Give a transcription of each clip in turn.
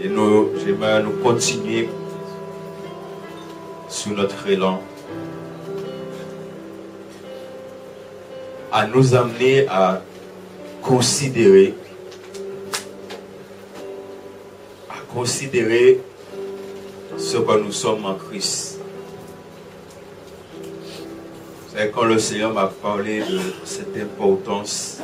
Et j'aimerais nous continuer sur notre élan à nous amener à considérer ce que nous sommes en Christ. Vous savez, quand le Seigneur m'a parlé de cette importance,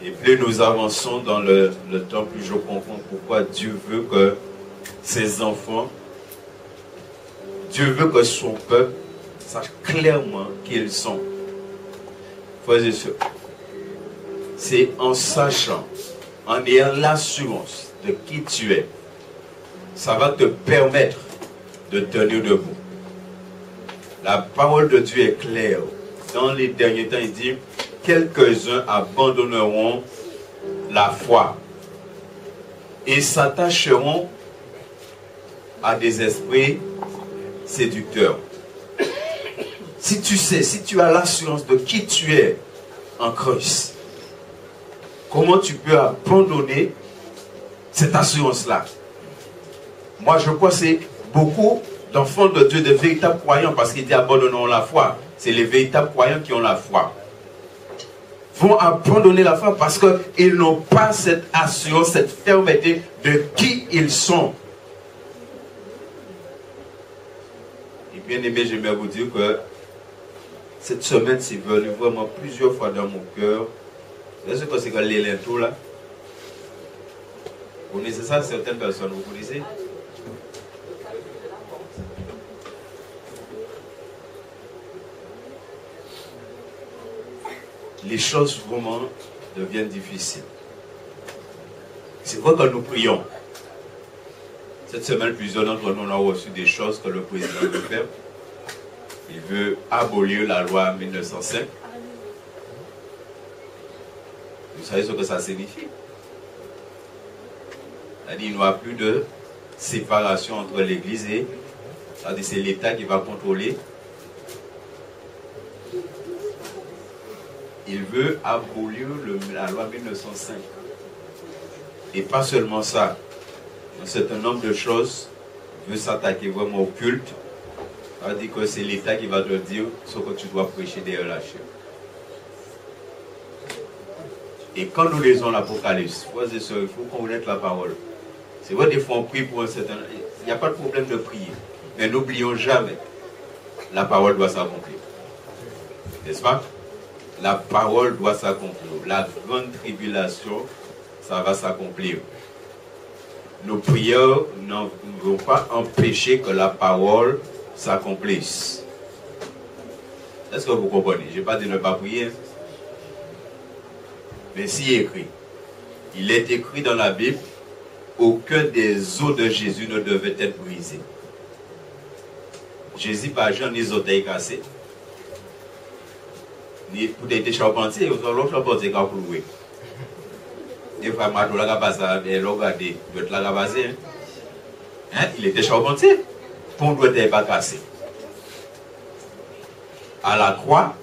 et plus nous avançons dans le temps, plus je comprends pourquoi Dieu veut que ses enfants, Dieu veut que son peuple sache clairement qui ils sont. Frères et sœurs, c'est en sachant, en ayant l'assurance de qui tu es, ça va te permettre de tenir debout. La parole de Dieu est claire. Dans les derniers temps, il dit, quelques-uns abandonneront la foi et s'attacheront à des esprits séducteurs. Si tu sais, si tu as l'assurance de qui tu es en Christ, comment tu peux abandonner cette assurance-là? Moi, je crois que c'est beaucoup d'enfants de Dieu, de véritables croyants, parce qu'ils disent abandonnons la foi. C'est les véritables croyants qui ont la foi. Vont abandonner la foi parce qu'ils n'ont pas cette assurance, cette fermeté de qui ils sont. Et bien aimé, j'aimerais vous dire que cette semaine, c'est venu vraiment plusieurs fois dans mon cœur. Est-ce que c'est que l'élément là? Vous connaissez ça, certaines personnes, vous connaissez? Les choses vraiment deviennent difficiles. C'est vrai que nous prions. Cette semaine, plusieurs d'entre nous ont reçu des choses que le président veut faire. Il veut abolir la loi 1905. Vous savez ce que ça signifie? C'est-à-dire qu'il n'y aura plus de séparation entre l'Église et... C'est-à-dire c'est l'État qui va contrôler. Il veut abolir la loi 1905. Et pas seulement ça. Un certain nombre de choses. Il veut s'attaquer vraiment au culte. Ça veut dire que c'est l'État qui va te dire ce que tu dois prêcher derrière la chair. Et quand nous lisons l'Apocalypse, frères et sœurs, il faut connaître la parole. C'est vrai, des fois on prie pour un certain... Il n'y a pas de problème de prier. Mais n'oublions jamais, la parole doit s'accomplir. N'est-ce pas? La parole doit s'accomplir. La grande tribulation, ça va s'accomplir. Nos prières ne vont pas empêcher que la parole s'accomplisse. Est-ce que vous comprenez? Je n'ai pas dit ne pas prier. Mais s'il est écrit, il est écrit dans la Bible, aucun des os de Jésus ne devait être brisé. Jésus pas jamais ni orteils cassés, ni pour être charpentier, l'autre charpentier qui a cloué. Des fois, je ne sais pas si il était charpentier, pour ne doit pas cassé. À la croix,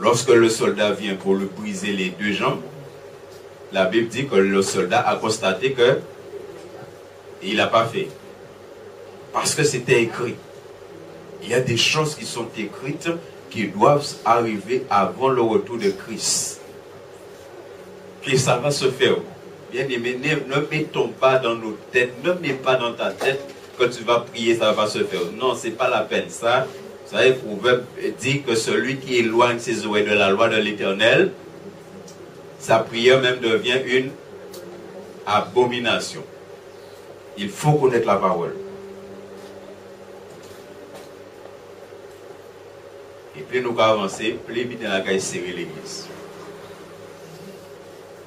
lorsque le soldat vient pour lui briser les deux jambes, la Bible dit que le soldat a constaté que il n'a pas fait. Parce que c'était écrit. Il y a des choses qui sont écrites qui doivent arriver avant le retour de Christ. Et ça va se faire. Bien aimé, ne mettons pas dans nos têtes, ne mets pas dans ta tête que tu vas prier, ça va se faire. Non, ce n'est pas la peine. Ça, vous savez, le proverbe dit que celui qui éloigne ses oreilles de la loi de l'Éternel, sa prière même devient une abomination. Il faut connaître la parole. Et plus nous avons avancé, plus vite on a serré l'église.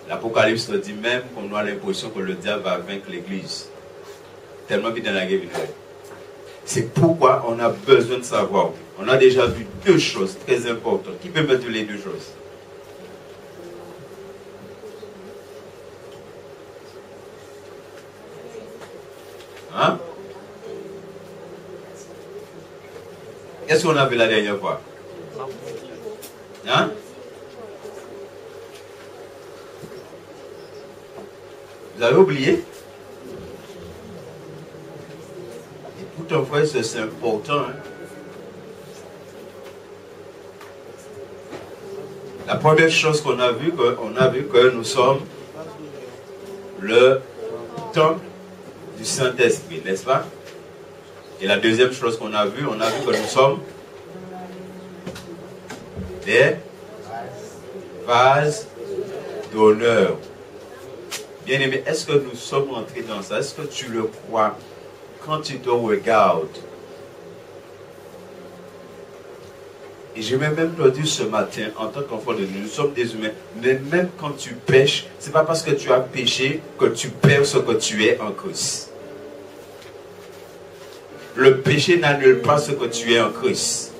L'Apocalypse dit même qu'on a l'impression que le diable va vaincre l'église. Tellement vite on a gagné. C'est pourquoi on a besoin de savoir. On a déjà vu deux choses très importantes. Qui peut me dire les deux choses? Hein? Qu'est-ce qu'on a vu la dernière fois? Hein? Vous avez oublié? Écoute, en vrai, c'est important. Hein? La première chose qu'on a vu que nous sommes le temple du Saint-Esprit, n'est-ce pas? Et la deuxième chose qu'on a vu que nous sommes des vases d'honneur. Bien aimé, est-ce que nous sommes entrés dans ça? Est-ce que tu le crois quand tu te regardes? Et je vais même te dire ce matin, en tant qu'enfant de Dieu, nous sommes des humains, mais même quand tu pêches, ce n'est pas parce que tu as péché que tu perds ce que tu es en Christ. Le péché n'annule pas ce que tu es en Christ.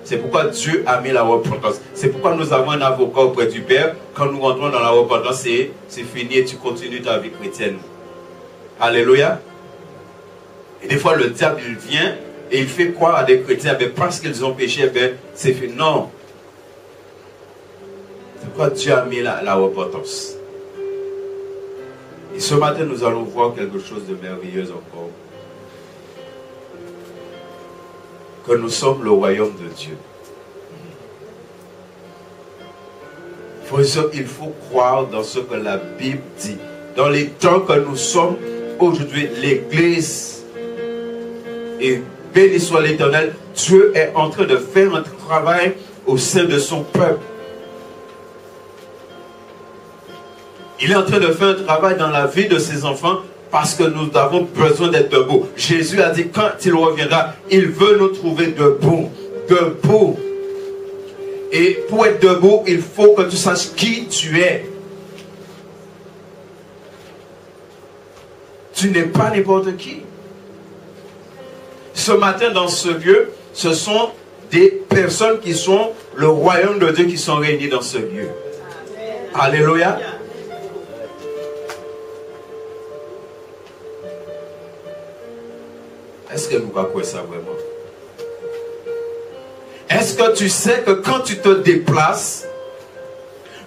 C'est pourquoi Dieu a mis la repentance. C'est pourquoi nous avons un avocat auprès du Père. Quand nous rentrons dans la repentance, c'est fini et tu continues ta vie chrétienne. Alléluia. Et des fois, le diable, il vient et il fait croire à des chrétiens, mais parce qu'ils ont péché, c'est fait. Non. C'est pourquoi Dieu a mis la repentance. Et ce matin, nous allons voir quelque chose de merveilleux encore. Que nous sommes le royaume de Dieu. Il faut croire dans ce que la Bible dit. Dans les temps que nous sommes aujourd'hui, l'Église, et béni soit l'Éternel, Dieu est en train de faire un travail au sein de son peuple. Il est en train de faire un travail dans la vie de ses enfants parce que nous avons besoin d'être debout. Jésus a dit, quand il reviendra, il veut nous trouver debout. Debout. Et pour être debout, il faut que tu saches qui tu es. Tu n'es pas n'importe qui. Ce matin, dans ce lieu, ce sont des personnes qui sont le royaume de Dieu qui sont réunis dans ce lieu. Alléluia. Est-ce que nous croyons ça vraiment? Est-ce que tu sais que quand tu te déplaces,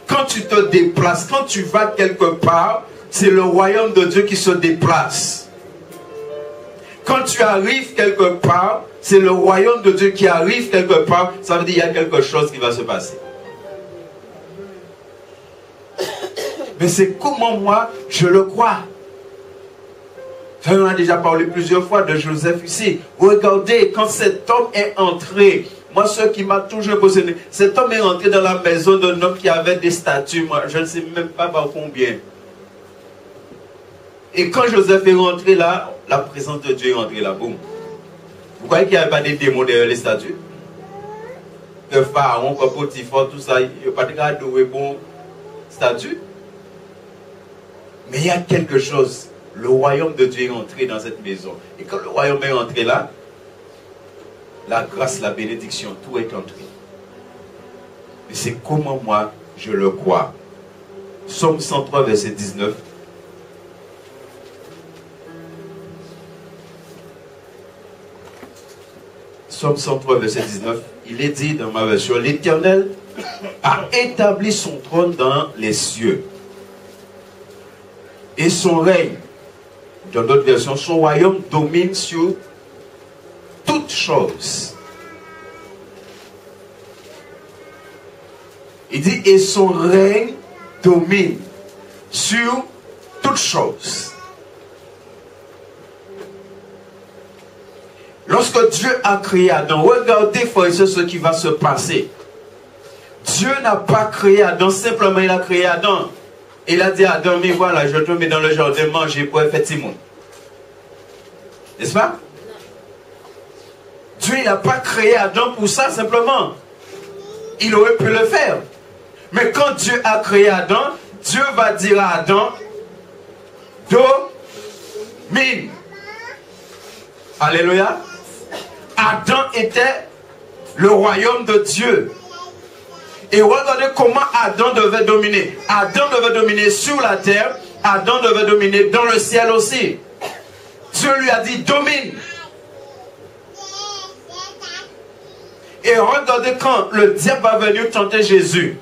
quand tu vas quelque part, c'est le royaume de Dieu qui se déplace. Quand tu arrives quelque part, c'est le royaume de Dieu qui arrive quelque part. Ça veut dire qu'il y a quelque chose qui va se passer. Mais c'est comment moi, je le crois. On a déjà parlé plusieurs fois de Joseph ici. Regardez, quand cet homme est entré, moi, ce qui m'a toujours possédé, cet homme est entré dans la maison d'un homme qui avait des statues. Moi, je ne sais même pas par combien. Et quand Joseph est rentré là, la présence de Dieu est rentrée là, boum. Vous croyez qu'il n'y avait pas des démons derrière les statues? Que Pharaon, que Potiphar, tout ça, il n'y a pas de bon statue. Mais il y a quelque chose. Le royaume de Dieu est entré dans cette maison. Et quand le royaume est entré là, la grâce, la bénédiction, tout est entré. Et c'est comment moi, je le crois. Psaume 103, verset 19. Psaume 103, verset 19. Il est dit dans ma version, l'Éternel a établi son trône dans les cieux. Et son règne, dans d'autres versions, son royaume domine sur toutes choses. Il dit, et son règne domine sur toutes choses. Lorsque Dieu a créé Adam, regardez, frères et sœurs, ce qui va se passer. Dieu n'a pas créé Adam, simplement il a créé Adam. Il a dit à Adam, mais voilà, je te mets dans le jardin, manger pour faire Timon. N'est-ce pas? Dieu n'a pas créé Adam pour ça, simplement. Il aurait pu le faire. Mais quand Dieu a créé Adam, Dieu va dire à Adam, domine. Alléluia. Adam était le royaume de Dieu. Et regardez comment Adam devait dominer. Adam devait dominer sur la terre. Adam devait dominer dans le ciel aussi. Dieu lui a dit, domine. Et regardez quand le diable va venir tenter Jésus.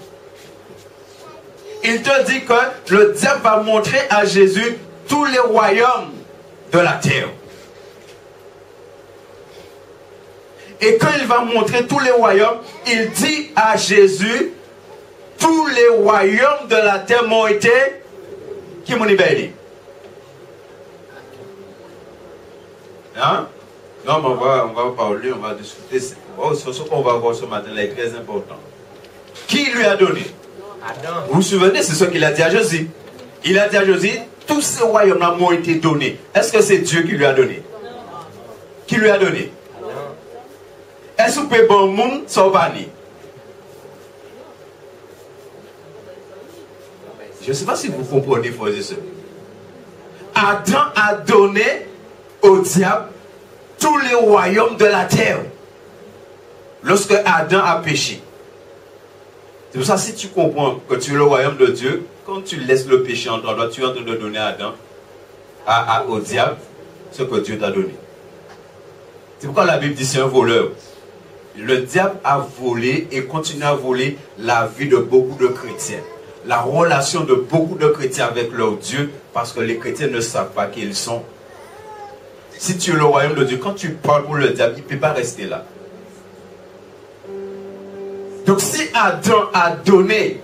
Il te dit que le diable va montrer à Jésus tous les royaumes de la terre. Et quand il va montrer tous les royaumes, il dit à Jésus, tous les royaumes de la terre m'ont été, qui m'ont libéré. Hein? Non, mais on va parler, on va discuter. Ce qu'on va voir ce matin là est très important. Qui lui a donné? Adam. Vous vous souvenez, c'est ce qu'il a dit à Jésus. Il a dit à Jésus, tous ces royaumes-là m'ont été donnés. Est-ce que c'est Dieu qui lui a donné? Qui lui a donné? Est-ce que peut bon monde s'obani? Je ne sais pas si vous comprenez, frères et sœurs. Adam a donné au diable tous les royaumes de la terre. Lorsque Adam a péché. C'est pour ça, si tu comprends que tu es le royaume de Dieu, quand tu laisses le péché en toi, tu es en train de donner à Adam, au diable, ce que Dieu t'a donné. C'est pourquoi la Bible dit c'est un voleur. Le diable a volé et continue à voler la vie de beaucoup de chrétiens. La relation de beaucoup de chrétiens avec leur Dieu, parce que les chrétiens ne savent pas qui ils sont. Si tu es le royaume de Dieu, quand tu parles pour le diable, il ne peut pas rester là. Donc si Adam a donné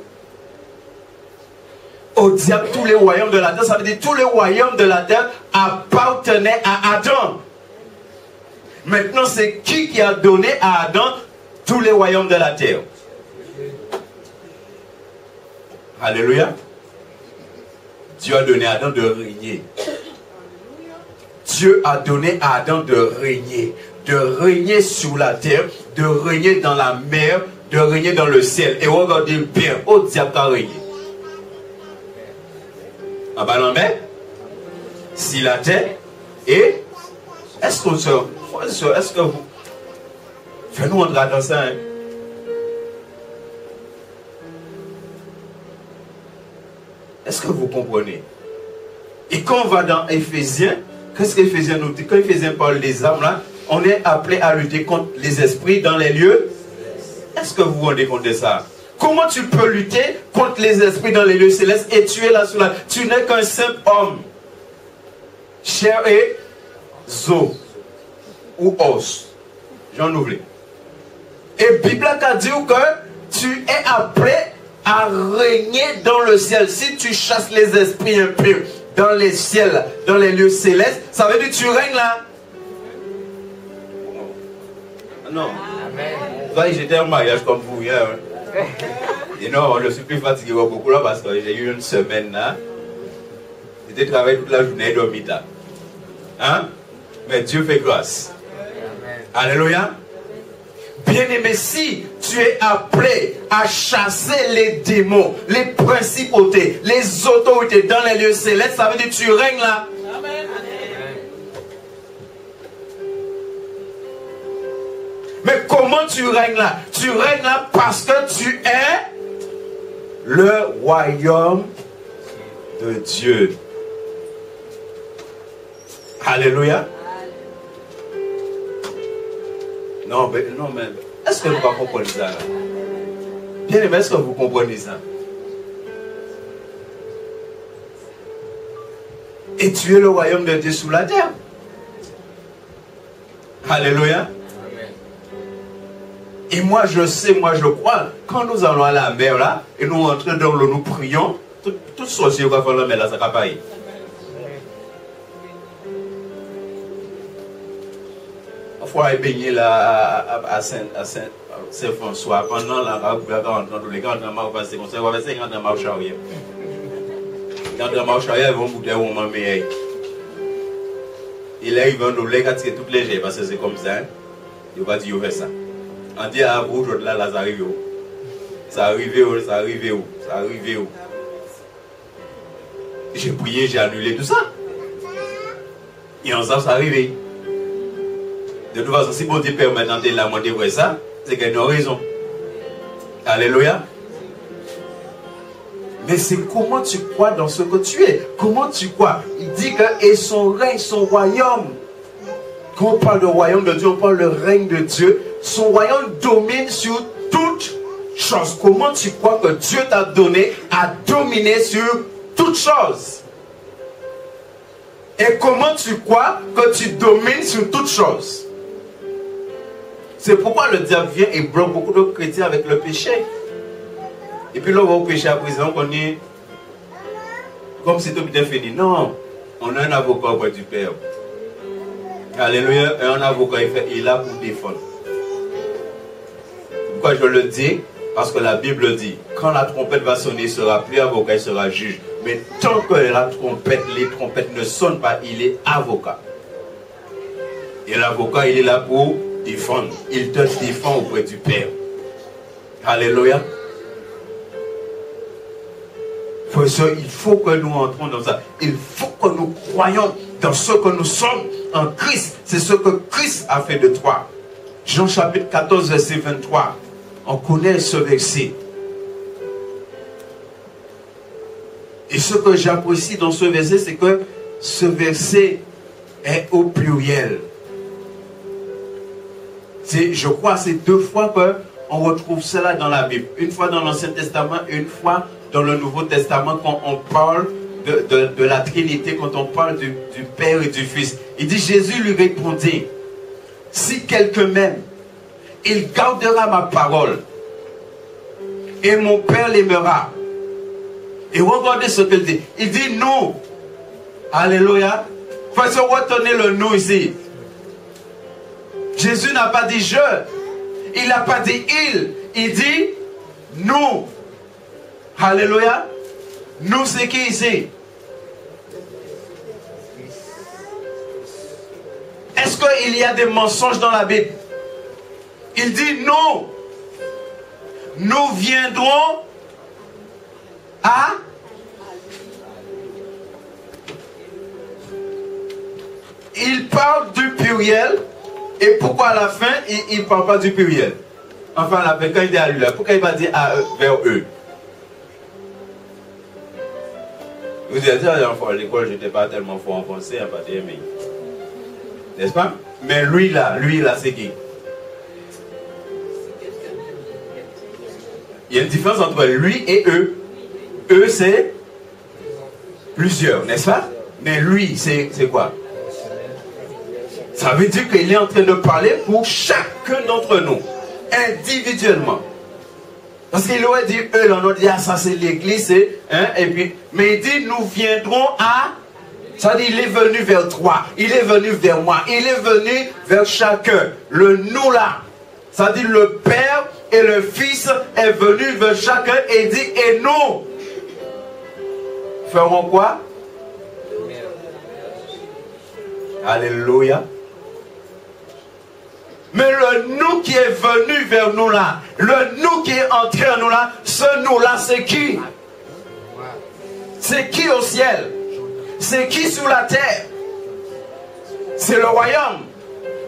au diable tous les royaumes de la terre, ça veut dire tous les royaumes de la terre appartenaient à Adam. Maintenant, c'est qui a donné à Adam tous les royaumes de la terre? Alléluia. Dieu a donné à Adam de régner. Dieu a donné à Adam de régner sur la terre, de régner dans la mer, de régner dans le ciel. Et regardez bien, au diable a régné. En bas en mer, si la terre, et est-ce qu'on se... Est-ce que vous... Fais-nous entrer dans ça. Hein? Est-ce que vous comprenez? Et quand on va dans Éphésiens, qu'est-ce qu'Éphésiens nous dit? Quand Éphésiens parle des armes là, on est appelé à lutter contre les esprits dans les lieux. Est-ce que vous vous rendez compte de ça? Comment tu peux lutter contre les esprits dans les lieux célestes et tu es là sous la... Tu n'es qu'un simple homme. Chair et zo. Ou os. J'en oublie. Et la Bible a dit que tu es appelé à régner dans le ciel. Si tu chasses les esprits impurs dans les ciels, dans les lieux célestes, ça veut dire que tu règnes là. Non. Amen. J'étais en mariage comme vous hier. Hein. Et non, je suis plus fatigué beaucoup là parce que j'ai eu une semaine là. J'étais travaillé toute la journée et dormi là. Hein? Mais Dieu fait grâce. Alléluia. Bien-aimé, si tu es appelé à chasser les démons, les principautés, les autorités dans les lieux célestes, ça veut dire que tu règnes là. Amen. Mais comment tu règnes là? Tu règnes là parce que tu es le royaume de Dieu. Alléluia. Non, mais est-ce que vous comprenez ça là? Bien aimé, est-ce que vous comprenez ça? Et tu es le royaume de Dieu sous la terre. Alléluia. Amen. Et moi je sais, moi je crois, quand nous allons à la mer là, et nous rentrons dans l'eau, nous prions, tout sorcier qui va faire la mer là, ça va pas y. Fois baigner là à Saint-François pendant la dans les grands dramas c'est comme ça on va faire 50 dramas au arrière. Dans dramas au arrière ils vont bouter au moment meilleur. Et là ils vont nous les gâter toutes les jours parce que c'est comme ça. Il va dire faire ça. On dit à vous aujourd'hui là ça arrive où? Ça arrive où? J'ai prié, j'ai annulé tout ça. Et en ça arrivé. De toute façon, si bon Dieu permet d'entrer la moitié de ça, c'est qu'il y a une raison. Alléluia. Mais c'est comment tu crois dans ce que tu es. Comment tu crois. Il dit que et son règne, son royaume. Quand on parle de royaume de Dieu, on parle de règne de Dieu. Son royaume domine sur toutes choses. Comment tu crois que Dieu t'a donné à dominer sur toutes choses? Et comment tu crois que tu domines sur toutes choses? C'est pourquoi le diable vient et bloque beaucoup de chrétiens avec le péché. Et puis là, on va au péché à présent, on est comme si tout était fini. Non, on a un avocat auprès du Père. Alléluia, et un avocat, il est là pour défendre. Pourquoi je le dis? Parce que la Bible dit, quand la trompette va sonner, il sera plus avocat, il sera juge. Mais tant que les trompettes ne sonnent pas, il est avocat. Et l'avocat, il est là pour défendre. Il te défend auprès du Père. Alléluia. Il faut que nous entrons dans ça. Il faut que nous croyions dans ce que nous sommes en Christ. C'est ce que Christ a fait de toi. Jean chapitre 14, verset 23. On connaît ce verset. Et ce que j'apprécie dans ce verset, c'est que ce verset est au pluriel. Je crois que c'est 2 fois qu'on retrouve cela dans la Bible. Une fois dans l'Ancien Testament et une fois dans le Nouveau Testament quand on parle de la Trinité, quand on parle du Père et du Fils. Il dit, Jésus lui répondit, si quelqu'un m'aime, il gardera ma parole et mon Père l'aimera. Et regardez ce qu'il dit. Il dit nous. Alléluia. Il faut se retenir le nous ici. Jésus n'a pas dit je. Il n'a pas dit il. Il dit nous. Alléluia. Nous, c'est qui ici? Est-ce qu'il y a des mensonges dans la Bible? Il dit non. Nous viendrons à... Il parle du pluriel. Et pourquoi à la fin, il ne parle pas du pluriel? Enfin, la fin, quand il dit à lui, là, pourquoi il va dire à eux, vers eux? Vous avez dit, à l'école, je n'étais pas tellement fort en français, pas dire, mais... N'est-ce pas? Mais lui là, c'est qui? Il y a une différence entre lui et eux. Eux, c'est plusieurs, n'est-ce pas? Mais lui, c'est quoi? Ça veut dire qu'il est en train de parler pour chacun d'entre nous, individuellement. Parce qu'il aurait dit, eux, on a dit, ah, ça c'est l'église, hein, et puis, mais il dit, nous viendrons à... Ça dit, il est venu vers toi, il est venu vers moi, il est venu vers chacun. Le nous là, ça dit, le Père et le Fils est venu vers chacun et il dit, et nous ferons quoi? Alléluia. Mais le nous qui est venu vers nous là, le nous qui est entré en nous là, ce nous là, c'est qui? C'est qui au ciel? C'est qui sur la terre? C'est le royaume.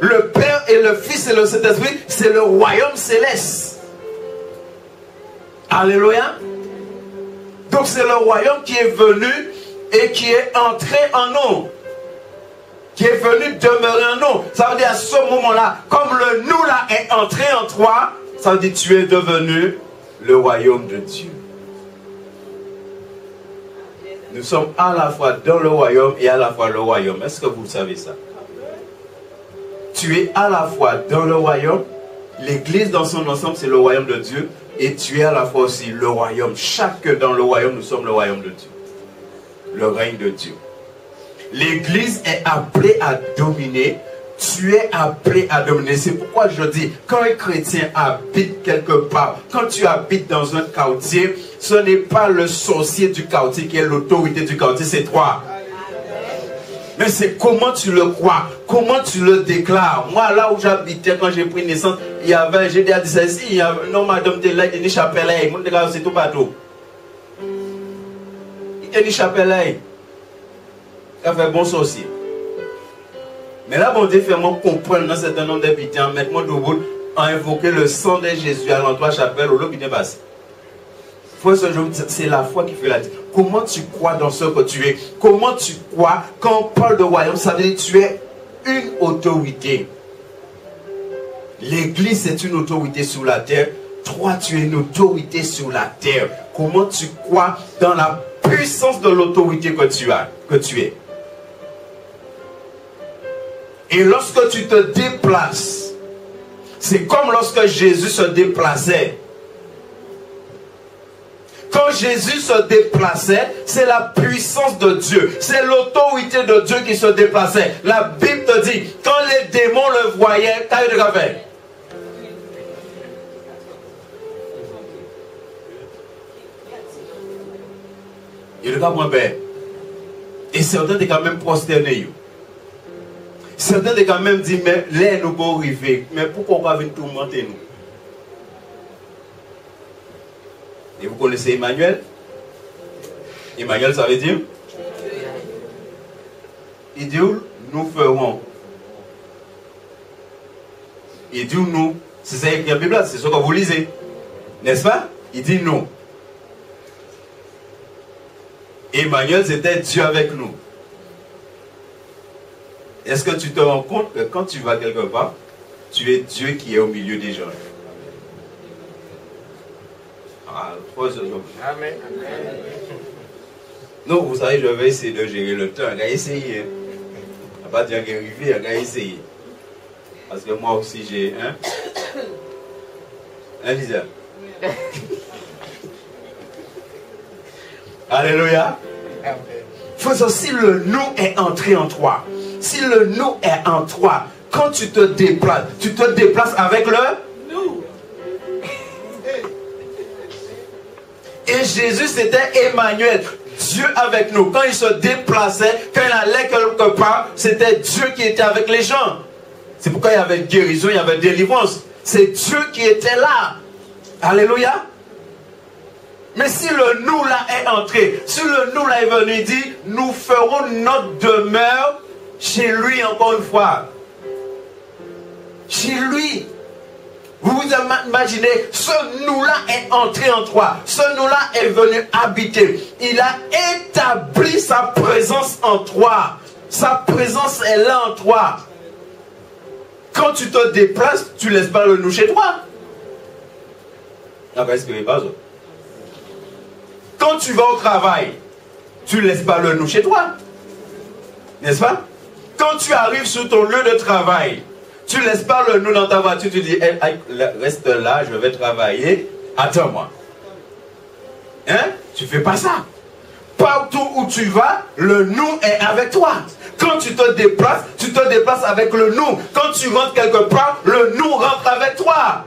Le Père et le Fils et le Saint-Esprit, c'est le royaume céleste. Alléluia. Donc c'est le royaume qui est venu et qui est entré en nous. Qui est venu demeurer en nous. Ça veut dire à ce moment-là, comme le nous là est entré en toi, ça veut dire tu es devenu le royaume de Dieu. Nous sommes à la fois dans le royaume et à la fois le royaume. Est-ce que vous savez ça? Tu es à la fois dans le royaume, l'église dans son ensemble c'est le royaume de Dieu, et tu es à la fois aussi le royaume. Chacun dans le royaume, nous sommes le royaume de Dieu. Le règne de Dieu. L'église est appelée à dominer. Tu es appelé à dominer. C'est pourquoi je dis, quand un chrétien habite quelque part, quand tu habites dans un quartier, ce n'est pas le sorcier du quartier qui est l'autorité du quartier, c'est toi. Mais c'est comment tu le crois, comment tu le déclares. Moi, là où j'habitais, quand j'ai pris naissance, il y avait, j'ai dit à ça ici, il y avait, non, madame, t'es là, il y a une chapelle là, il y a c'est tout partout. Il y a une chapelle là, ça fait bon sorcier. Mais là, bon Dieu fait moi comprendre dans un certain nombre d'habitants, mettre-moi debout, à invoquer le sang de Jésus à l'endroit chapelle, au lot qui n'est pas. C'est la foi qui fait la différence. Comment tu crois dans ce que tu es? Comment tu crois quand on parle de royaume? Ça veut dire que tu es une autorité. L'église c'est une autorité sur la terre. Toi tu es une autorité sur la terre. Comment tu crois dans la puissance de l'autorité que tu as, que tu es? Et lorsque tu te déplaces, C'est comme lorsque Jésus se déplaçait. Quand Jésus se déplaçait, c'est la puissance de Dieu. C'est l'autorité de Dieu qui se déplaçait. La Bible te dit, quand les démons le voyaient, qu'est-ce qu'il a fait? Il est moins bête. Et certains étaient quand même prosternés. Certains étaient quand même dit, mais là nous pouvons arriver. Mais pourquoi on va venir tourmenter nous? Et vous connaissez Emmanuel? Emmanuel, ça veut dire? Il dit, nous ferons. Il dit, nous. C'est ça écrit en Bible, c'est ce que vous lisez. N'est-ce pas? Il dit, nous. Emmanuel, c'était Dieu avec nous. Est-ce que tu te rends compte que quand tu vas quelque part, tu es Dieu qui est au milieu des gens? Amen. Non, vous savez, je vais essayer de gérer le temps. On va essayer. On va pas dire qu'il est arrivé, on va essayer. Parce que moi aussi, j'ai un. Lisa. Alléluia. Faisons, si le nous est entré en toi, si le nous est en toi, quand tu te déplaces avec le nous. Et Jésus, c'était Emmanuel, Dieu avec nous. Quand il se déplaçait, quand il allait quelque part, c'était Dieu qui était avec les gens. C'est pourquoi il y avait guérison, il y avait délivrance. C'est Dieu qui était là. Alléluia. Mais si le nous là est entré, si le nous là est venu, il dit, nous ferons notre demeure chez lui encore une fois. Chez lui. Vous vous imaginez, ce nous-là est entré en toi. Ce nous-là est venu habiter. Il a établi sa présence en toi. Sa présence est là en toi. Quand tu te déplaces, tu ne laisses pas le nous chez toi. Quand tu vas au travail, tu ne laisses pas le nous chez toi. N'est-ce pas? Quand tu arrives sur ton lieu de travail, tu ne laisses pas le nous dans ta voiture, tu dis, hey, reste là, je vais travailler, attends-moi. Hein? Tu ne fais pas ça. Partout où tu vas, le nous est avec toi. Quand tu te déplaces avec le nous. Quand tu rentres quelque part, le nous rentre avec toi.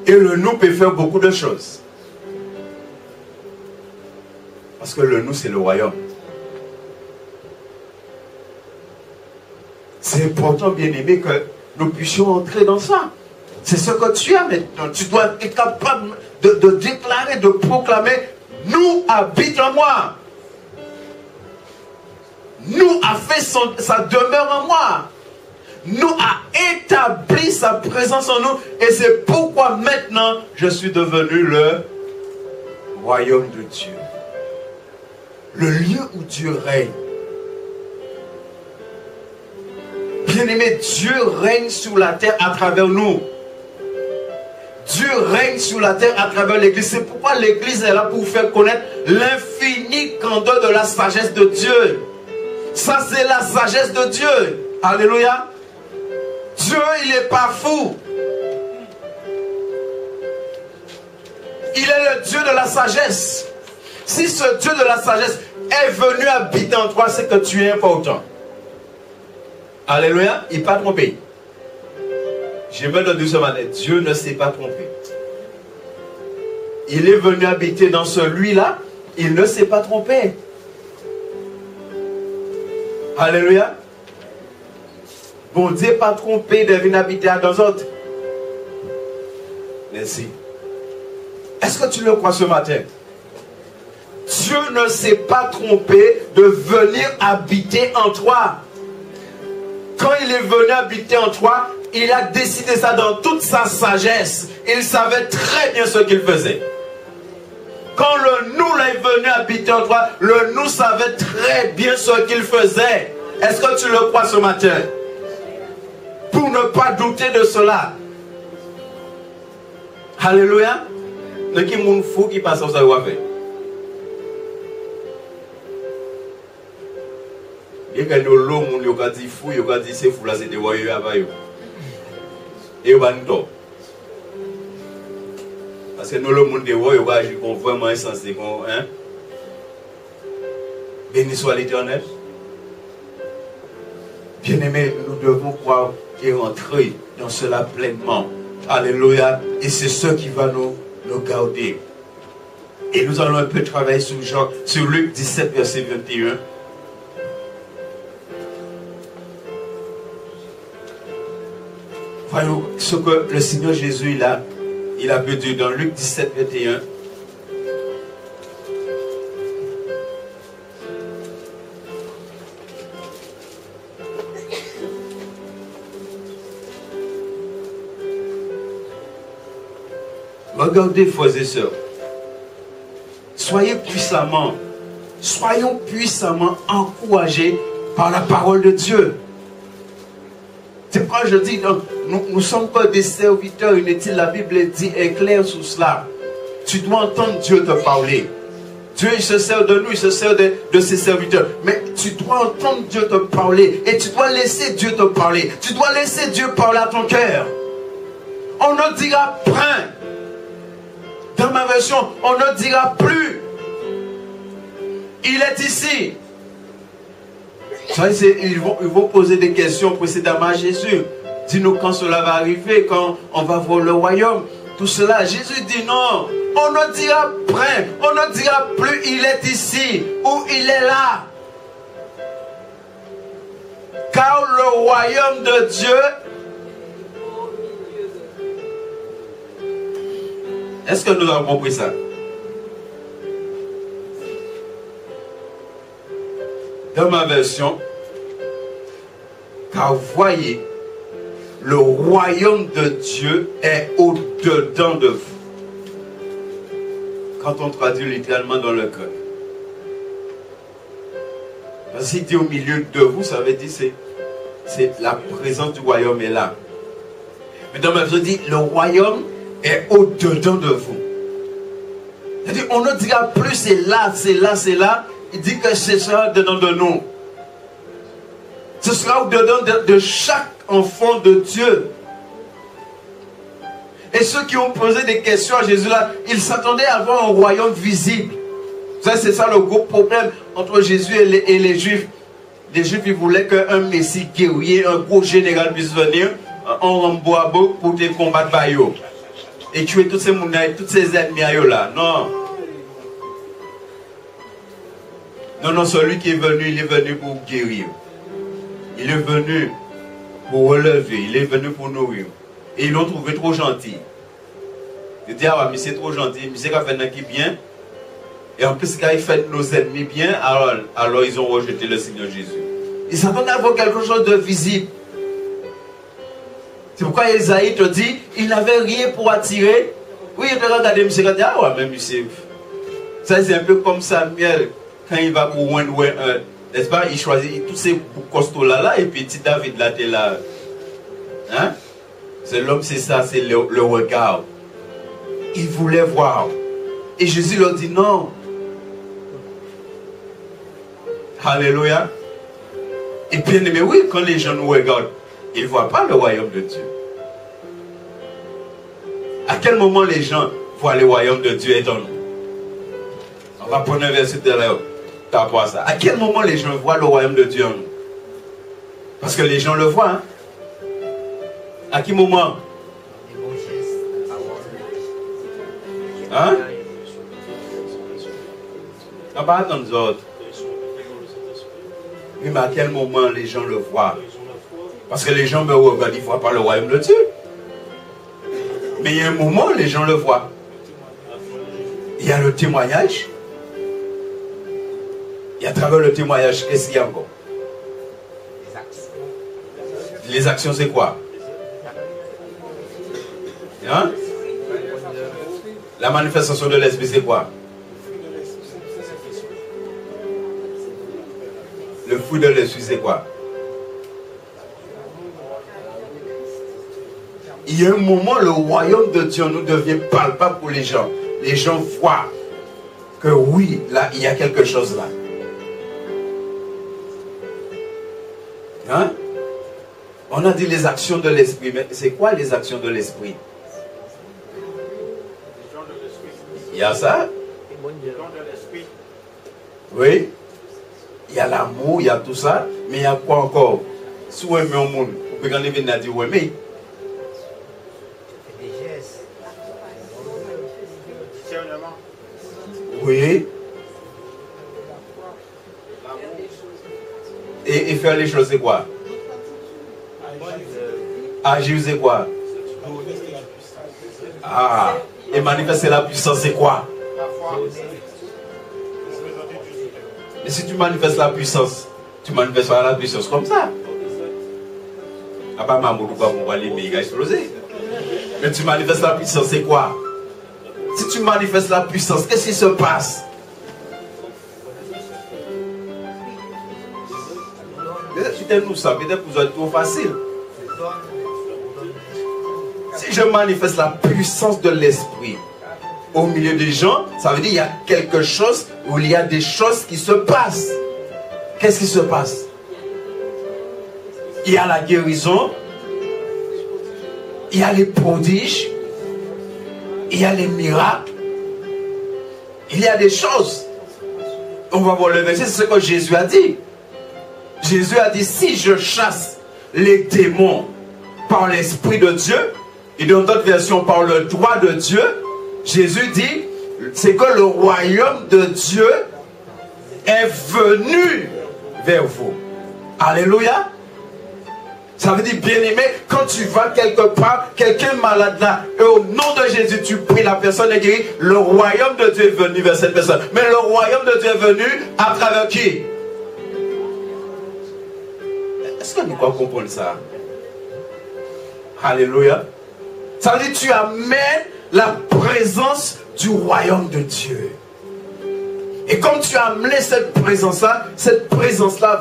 Et le nous peut faire beaucoup de choses. Parce que le nous, c'est le royaume. C'est important, bien aimé, que nous puissions entrer dans ça. C'est ce que tu as maintenant. Tu dois être capable de déclarer, de proclamer, nous habite en moi. Nous a fait sa demeure en moi. Nous a établi sa présence en nous. Et c'est pourquoi maintenant, je suis devenu le royaume de Dieu. Le lieu où Dieu règne. Bien-aimé, Dieu règne sur la terre à travers nous. Dieu règne sur la terre à travers l'Église. C'est pourquoi l'Église est là pour vous faire connaître l'infinie candeur de la sagesse de Dieu. Ça, c'est la sagesse de Dieu. Alléluia. Dieu, il n'est pas fou. Il est le Dieu de la sagesse. Si ce Dieu de la sagesse est venu habiter en toi, c'est que tu es important. Alléluia, il n'est pas trompé. Je me le dis ce matin, Dieu ne s'est pas trompé. Il est venu habiter dans celui-là, il ne s'est pas trompé. Alléluia. Bon Dieu n'est pas trompé de venir habiter dans d'autres. Merci. Est-ce que tu le crois ce matin? Dieu ne s'est pas trompé de venir habiter en toi. Quand il est venu habiter en toi, il a décidé ça dans toute sa sagesse. Il savait très bien ce qu'il faisait. Quand le nous est venu habiter en toi, le nous savait très bien ce qu'il faisait. Est-ce que tu le crois ce matin? Pour ne pas douter de cela. Alléluia. Ne qui moun fou qui passe au ça va faire. Bien que nous l'homme, nous dit fou, nous dit c'est fou là, c'est des voyous à vaillot. Et on va nous tort. Parce que nous, le monde de roi, il va agir vraiment insensé. Hein? Béni soit l'Éternel. Bien-aimés, nous devons croire et rentrer dans cela pleinement. Alléluia. Et c'est ce qui va nous garder. Et nous allons un peu travailler sur Luc 17, verset 21. Voyons ce que le Seigneur Jésus il a pu dire dans Luc 17, 21. Regardez, frères et sœurs. Soyons puissamment encouragés par la parole de Dieu. C'est pourquoi je dis, nous sommes pas des serviteurs inutiles. La Bible dit, est claire sur cela. Tu dois entendre Dieu te parler. Dieu, il se sert de nous, il se sert de ses serviteurs. Mais tu dois entendre Dieu te parler. Et tu dois laisser Dieu te parler. Tu dois laisser Dieu parler à ton cœur. On ne dira point. Dans ma version, on ne dira plus. Il est ici. Ils vont poser des questions précédemment à Jésus. Dis-nous quand cela va arriver, quand on va voir le royaume. Tout cela, Jésus dit non. On ne dira point. On ne dira plus il est ici ou il est là. Car le royaume de Dieu. Est-ce que nous avons compris ça? Dans ma version, car voyez, le royaume de Dieu est au-dedans de vous. Quand on traduit littéralement dans le cœur. Parce qu'il dit au milieu de vous, ça veut dire c'est la présence du royaume est là. Mais dans ma version, dit le royaume est au-dedans de vous. C'est-à-dire, on ne dira plus c'est là, c'est là, c'est là. Il dit que ce sera dedans de nous. Ce sera au-dedans de chaque enfant de Dieu. Et ceux qui ont posé des questions à Jésus là, ils s'attendaient à avoir un royaume visible. C'est ça le gros problème entre Jésus et les Juifs. Les Juifs, ils voulaient qu'un Messie guerrier, un gros général puisse venir en Ramboabo pour te combattre Bayo. Et tuer tous ces mounailles, tous ces ennemis là. Non. Non, celui qui est venu, il est venu pour guérir. Il est venu pour relever. Il est venu pour nourrir. Et ils l'ont trouvé trop gentil. Ils disent, ah, mais c'est trop gentil. Mais c'est qu'il fait un qui bien. Et en plus, quand il fait nos ennemis bien, alors ils ont rejeté le Seigneur Jésus. Ils s'attendaient à avoir quelque chose de visible. C'est pourquoi Esaïe te dit, il n'avait rien pour attirer. Oui, il te regarde, monsieur, il dit, ah ouais, même monsieur. Ça, c'est un peu comme Samuel, quand il va pour n'est-ce pas, il choisit tous ces costauds là, et puis petit David là, t'es là. Hein? C'est l'homme, c'est ça, c'est le regard. Il voulait voir. Et Jésus leur dit non. Alléluia. Et bien aimé, oui, quand les gens nous regardent, ils ne voient pas le royaume de Dieu. À quel moment les gens voient le royaume de Dieu être en nous? On va prendre un verset de là par rapport à ça. À quel moment les gens voient le royaume de Dieu en nous? Parce que les gens le voient. Hein? À quel moment? Hein? On va attendre les autres. Oui, mais à quel moment les gens le voient? Parce que les gens me regardent, ils ne voient pas le royaume de Dieu. Mais il y a un moment, les gens le voient. Il y a le témoignage. Et à travers le témoignage, qu'est-ce qu'il y a encore? Les actions, c'est quoi? Hein? La manifestation de l'esprit, c'est quoi? Le fruit de l'esprit, c'est quoi? Il y a un moment, le royaume de Dieu nous devient palpable pour les gens. Les gens voient que oui, là, il y a quelque chose là. Hein? On a dit les actions de l'esprit. Mais c'est quoi les actions de l'esprit? Il y a ça. Oui. Il y a l'amour, il y a tout ça. Mais il y a quoi encore? Si vous aimez au monde, vous pouvez venir dire oui, mais. Oui. Et faire les choses, c'est quoi? Agir, c'est quoi? Ah. Et manifester la puissance, c'est quoi? Et si tu manifestes la puissance, tu manifesteras la puissance comme ça. Ah bah maman, pourquoi on va les méga exploser? Mais tu manifestes la puissance, c'est quoi? Si tu manifestes la puissance, qu'est-ce qui se passe? Peut-être nous ça, peut-être que vous êtes trop facile. Si je manifeste la puissance de l'esprit au milieu des gens, ça veut dire qu'il y a quelque chose où il y a des choses qui se passent. Qu'est-ce qui se passe? Il y a la guérison, il y a les prodiges, il y a les miracles, il y a des choses. On va voir le verset, c'est ce que Jésus a dit. Jésus a dit, si je chasse les démons par l'Esprit de Dieu, et dans d'autres versions par le droit de Dieu, Jésus dit, c'est que le royaume de Dieu est venu vers vous. Alléluia. Ça veut dire, bien-aimé, quand tu vas quelque part, quelqu'un malade là, et au nom de Jésus, tu pries, la personne est guérie, le royaume de Dieu est venu vers cette personne. Mais le royaume de Dieu est venu à travers qui? Est-ce que nous pouvons comprendre ça? Alléluia. Ça veut dire, tu amènes la présence du royaume de Dieu. Et comme tu as amené cette présence-là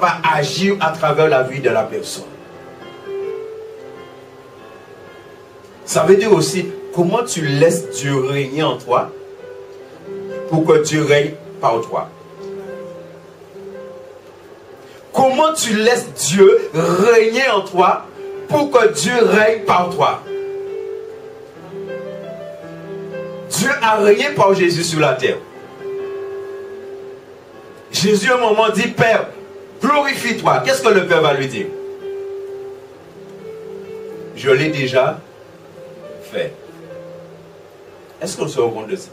va agir à travers la vie de la personne. Ça veut dire aussi, comment tu laisses Dieu régner en toi pour que Dieu règne par toi. Comment tu laisses Dieu régner en toi pour que Dieu règne par toi. Dieu a régné par Jésus sur la terre. Jésus à un moment dit, Père, glorifie-toi. Qu'est-ce que le Père va lui dire? Je l'ai déjà fait. Est-ce qu'on se rend compte de ça?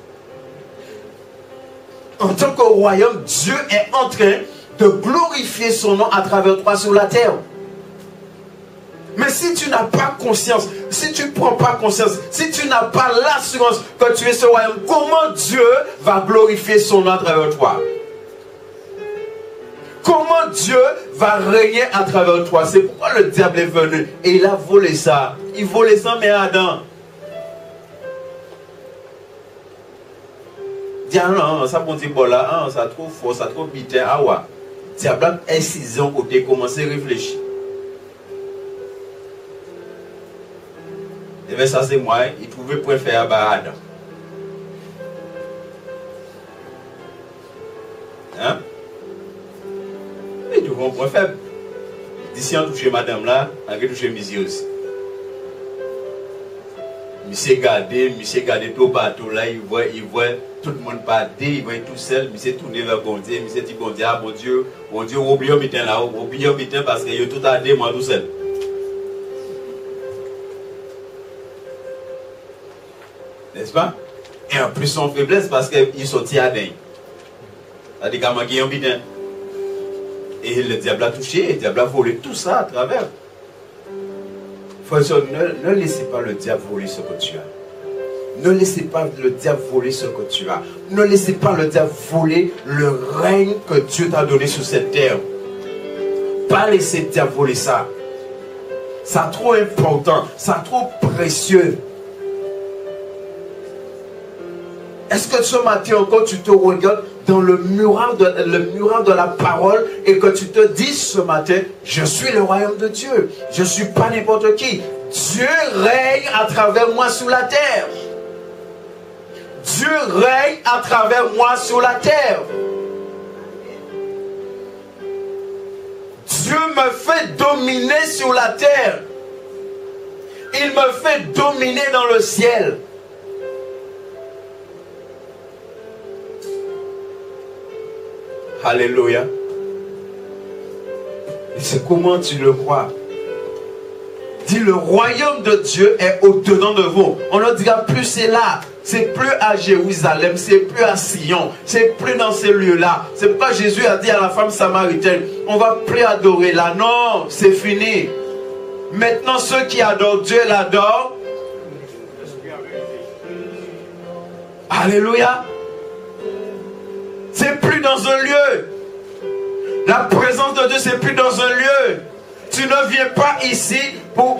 En tant que royaume, Dieu est en train de glorifier son nom à travers toi sur la terre. Mais si tu n'as pas conscience, si tu ne prends pas conscience, si tu n'as pas l'assurance que tu es ce royaume, comment Dieu va glorifier son nom à travers toi? Comment Dieu va régner à travers toi? C'est pourquoi le diable est venu et il a volé ça. Il volait ça, mais Adam. Dis, ah non, ça bon dit, bon là, ah, ça trop fort, ça trop bitin, ah ouais. Diable a incisé en côté, commencé à réfléchir. Et bien ça c'est moi, il trouvait pour faire à Adam. Hein? Et tu comprends faible. D'ici on touche madame là, on va toucher monsieur aussi. Monsieur gardé tout bateau là, il voit tout le monde partir, il voit tout seul, monsieur tourné vers bon Dieu, monsieur dit bon Dieu, ah bon Dieu, oublie au mitin là, oublie au mitin parce qu'il y a tout à moi tout seul. N'est-ce pas? Et en plus son faiblesse parce qu'il sortit à dingue. C'est-à-dire qu'il a manqué un mitin. Et le diable a touché, et le diable a volé tout ça à travers. Frère, ne laissez pas le diable voler ce que tu as. Ne laissez pas le diable voler ce que tu as. Ne laissez pas le diable voler le règne que Dieu t'a donné sur cette terre. Pas laisser le diable voler ça. C'est trop important, c'est trop précieux. Est-ce que ce matin encore tu te regardes dans le miroir de la parole et que tu te dis ce matin, je suis le royaume de Dieu. Je ne suis pas n'importe qui. Dieu règne à travers moi sur la terre. Dieu règne à travers moi sur la terre. Dieu me fait dominer sur la terre. Il me fait dominer dans le ciel. Alléluia. Et c'est comment tu le crois. Dis, le royaume de Dieu est au-dedans de vous. On ne dira plus c'est là. C'est plus à Jérusalem. C'est plus à Sion. C'est plus dans ces lieux-là. C'est pourquoi Jésus a dit à la femme samaritaine, on va plus adorer là. Non, c'est fini. Maintenant, ceux qui adorent Dieu l'adorent. Alléluia. C'est plus dans un lieu. La présence de Dieu, c'est plus dans un lieu. Tu ne viens pas ici pour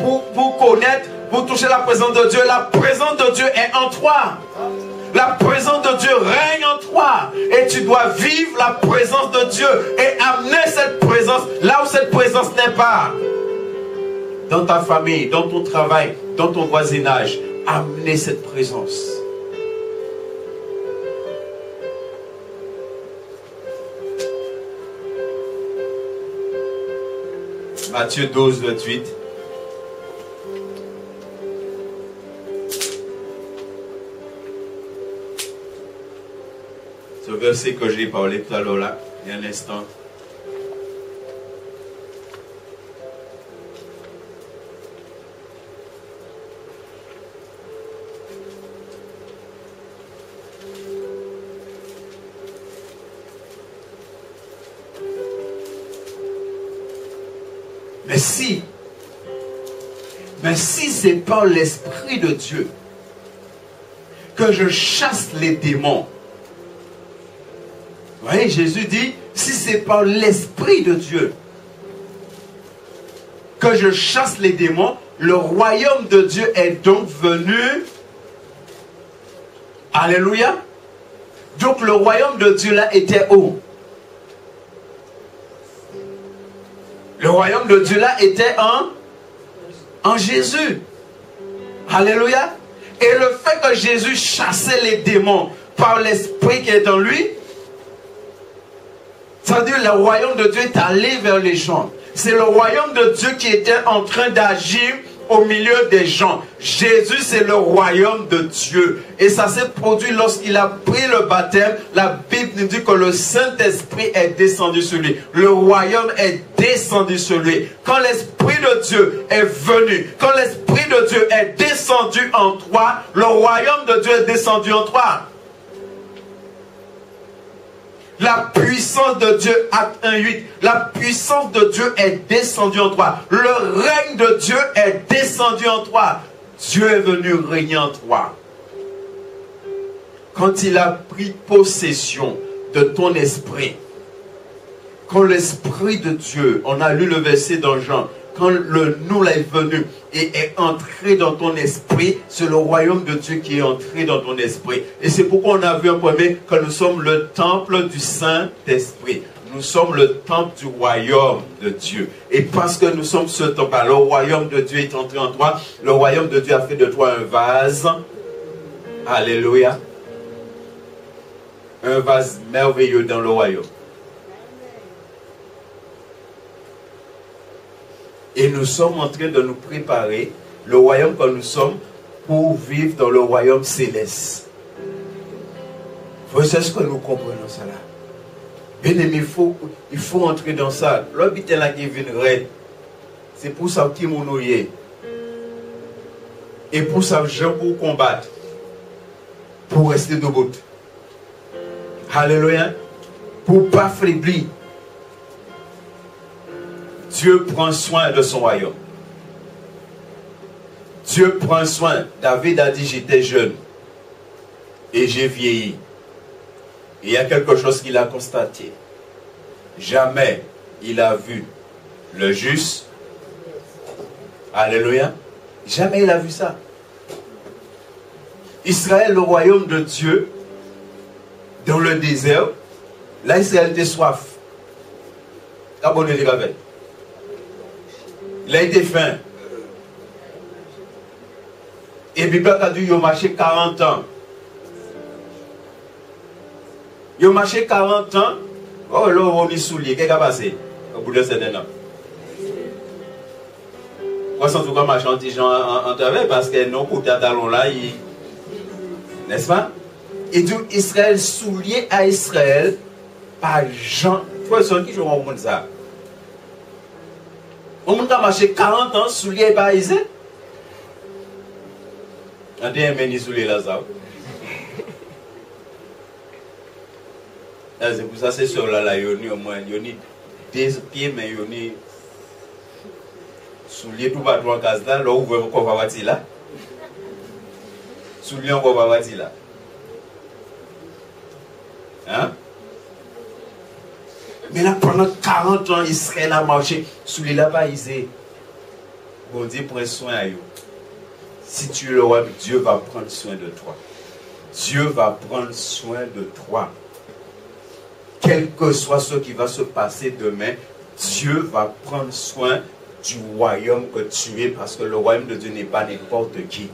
connaître, pour toucher la présence de Dieu. La présence de Dieu est en toi. La présence de Dieu règne en toi. Et tu dois vivre la présence de Dieu et amener cette présence là où cette présence n'est pas. Dans ta famille, dans ton travail, dans ton voisinage. Amener cette présence. Matthieu 12, 28. Ce verset que j'ai parlé tout à l'heure là, il y a un instant. Mais si c'est par l'Esprit de Dieu que je chasse les démons. Vous voyez, Jésus dit, si c'est par l'Esprit de Dieu que je chasse les démons, le royaume de Dieu est donc venu. Alléluia. Donc le royaume de Dieu là était où? Le royaume de Dieu là était en Jésus. Alléluia. Et le fait que Jésus chassait les démons par l'esprit qui est en lui, ça veut dire que le royaume de Dieu est allé vers les gens. C'est le royaume de Dieu qui était en train d'agir au milieu des gens. Jésus, c'est le royaume de Dieu. Et ça s'est produit lorsqu'il a pris le baptême. La Bible nous dit que le Saint-Esprit est descendu sur lui. Le royaume est descendu sur lui. Quand l'Esprit de Dieu est venu, quand l'Esprit de Dieu est descendu en toi, le royaume de Dieu est descendu en toi. La puissance de Dieu, acte 1:8, la puissance de Dieu est descendue en toi. Le règne de Dieu est descendu en toi. Dieu est venu régner en toi. Quand il a pris possession de ton esprit, quand l'Esprit de Dieu, on a lu le verset dans Jean, quand le nous est venu et est entré dans ton esprit, c'est le royaume de Dieu qui est entré dans ton esprit. Et c'est pourquoi on a vu en premier que nous sommes le temple du Saint-Esprit. Nous sommes le temple du royaume de Dieu. Et parce que nous sommes ce temple, le royaume de Dieu est entré en toi. Le royaume de Dieu a fait de toi un vase. Alléluia. Un vase merveilleux dans le royaume. Et nous sommes en train de nous préparer, le royaume que nous sommes, pour vivre dans le royaume céleste. C'est ce que nous comprenons ça là. Bien aimé, il faut entrer dans ça. L'hôpital là qui vient raide, c'est pour ça qui nous est. Et pour ça, gens pour combattre, pour rester debout. Alléluia. Pour ne pas faiblir. Dieu prend soin de son royaume. Dieu prend soin. David a dit, j'étais jeune et j'ai vieilli. Et il y a quelque chose qu'il a constaté. Jamais il a vu le juste. Alléluia. Jamais il a vu ça. Israël, le royaume de Dieu, dans le désert, là Israël était soif. Abonnez les gars. Il a été faim. Et Bible a dit, il a marché 40 ans. Il a marché 40 ans. Oh, là, on est soulié. Qu'est-ce qui a passé au bout de 7 ans? Moi, sans tout cas, ma chante en travers parce que non, pour ta talon là, n'est-ce pas? Et donc, Israël soulié à Israël par Jean. Il faut son qui joue au monde ça. On a marché 40 ans soulié par Israël. On a un soulié là, ça. C'est pour ça que c'est sur là, il y a au moins 2 pieds, mais il y a soulier tout partout en case là, là où vous pouvez voir là. Soulier on va voir là. Hein? Mais là, pendant 40 ans, Israël a marché. Soulier là-bas, il s'est. Bon Dieu, prends soin à eux. Si tu es le roi, Dieu va prendre soin de toi. Dieu va prendre soin de toi. Quel que soit ce qui va se passer demain, Dieu va prendre soin du royaume que tu es, parce que le royaume de Dieu n'est pas n'importe qui.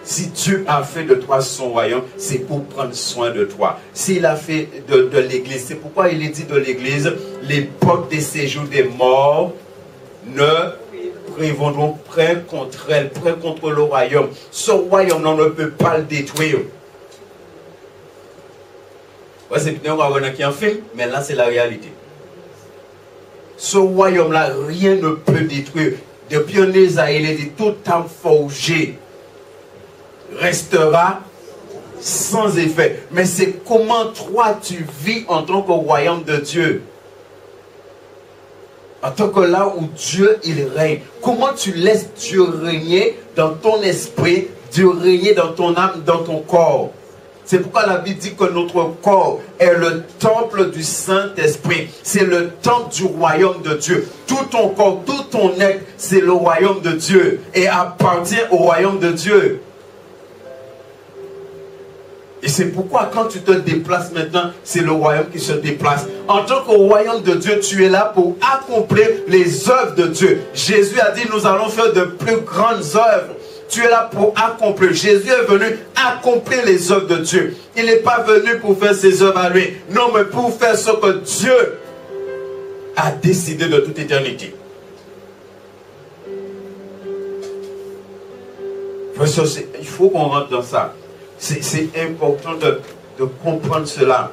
Si Dieu a fait de toi son royaume, c'est pour prendre soin de toi. S'il a fait de l'église, c'est pourquoi il est dit de l'église, les portes des séjours des morts ne prévaudront près contre elle, près contre le royaume. Ce royaume, on ne peut pas le détruire. Ouais, c'est peut-être qu'on va qui en film, mais là c'est la réalité. Ce royaume-là, rien ne peut détruire. Depuis un Ésaïe, il est dit, toute âme forgée restera sans effet. Mais c'est comment toi tu vis en tant que royaume de Dieu. En tant que là où Dieu, il règne. Comment tu laisses Dieu régner dans ton esprit, Dieu régner dans ton âme, dans ton corps. C'est pourquoi la Bible dit que notre corps est le temple du Saint-Esprit. C'est le temple du royaume de Dieu. Tout ton corps, tout ton être, c'est le royaume de Dieu et appartient au royaume de Dieu. Et c'est pourquoi quand tu te déplaces maintenant, c'est le royaume qui se déplace. En tant que royaume de Dieu, tu es là pour accomplir les œuvres de Dieu. Jésus a dit, nous allons faire de plus grandes œuvres. Tu es là pour accomplir. Jésus est venu accomplir les œuvres de Dieu. Il n'est pas venu pour faire ses œuvres à lui. Non, mais pour faire ce que Dieu a décidé de toute éternité. Il faut qu'on rentre dans ça. C'est important de comprendre cela.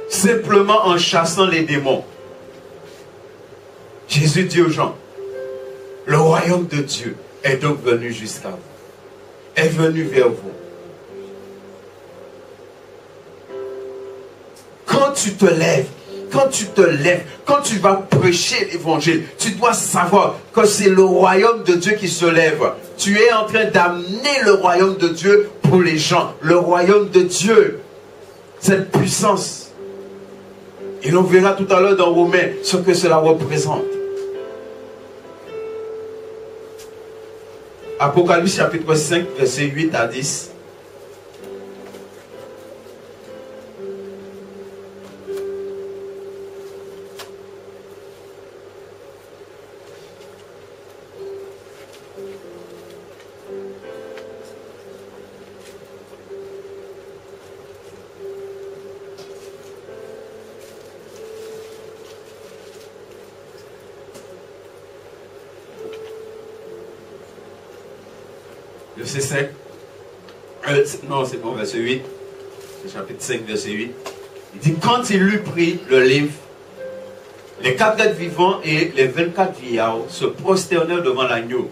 Simplement en chassant les démons. Jésus dit aux gens, le royaume de Dieu est donc venu jusqu'à vous. Est venu vers vous. Quand tu te lèves, quand tu vas prêcher l'évangile, tu dois savoir que c'est le royaume de Dieu qui se lève. Tu es en train d'amener le royaume de Dieu pour les gens. Le royaume de Dieu, cette puissance. Et l'on verra tout à l'heure dans Romains ce que cela représente. Apocalypse chapitre 5, verset 8 à 10. Verset 5. Non, c'est bon, verset 8. Chapitre 5, verset 8. Il dit, quand il eut pris le livre, les 4 êtres vivants et les 24 vieillards se prosternèrent devant l'agneau,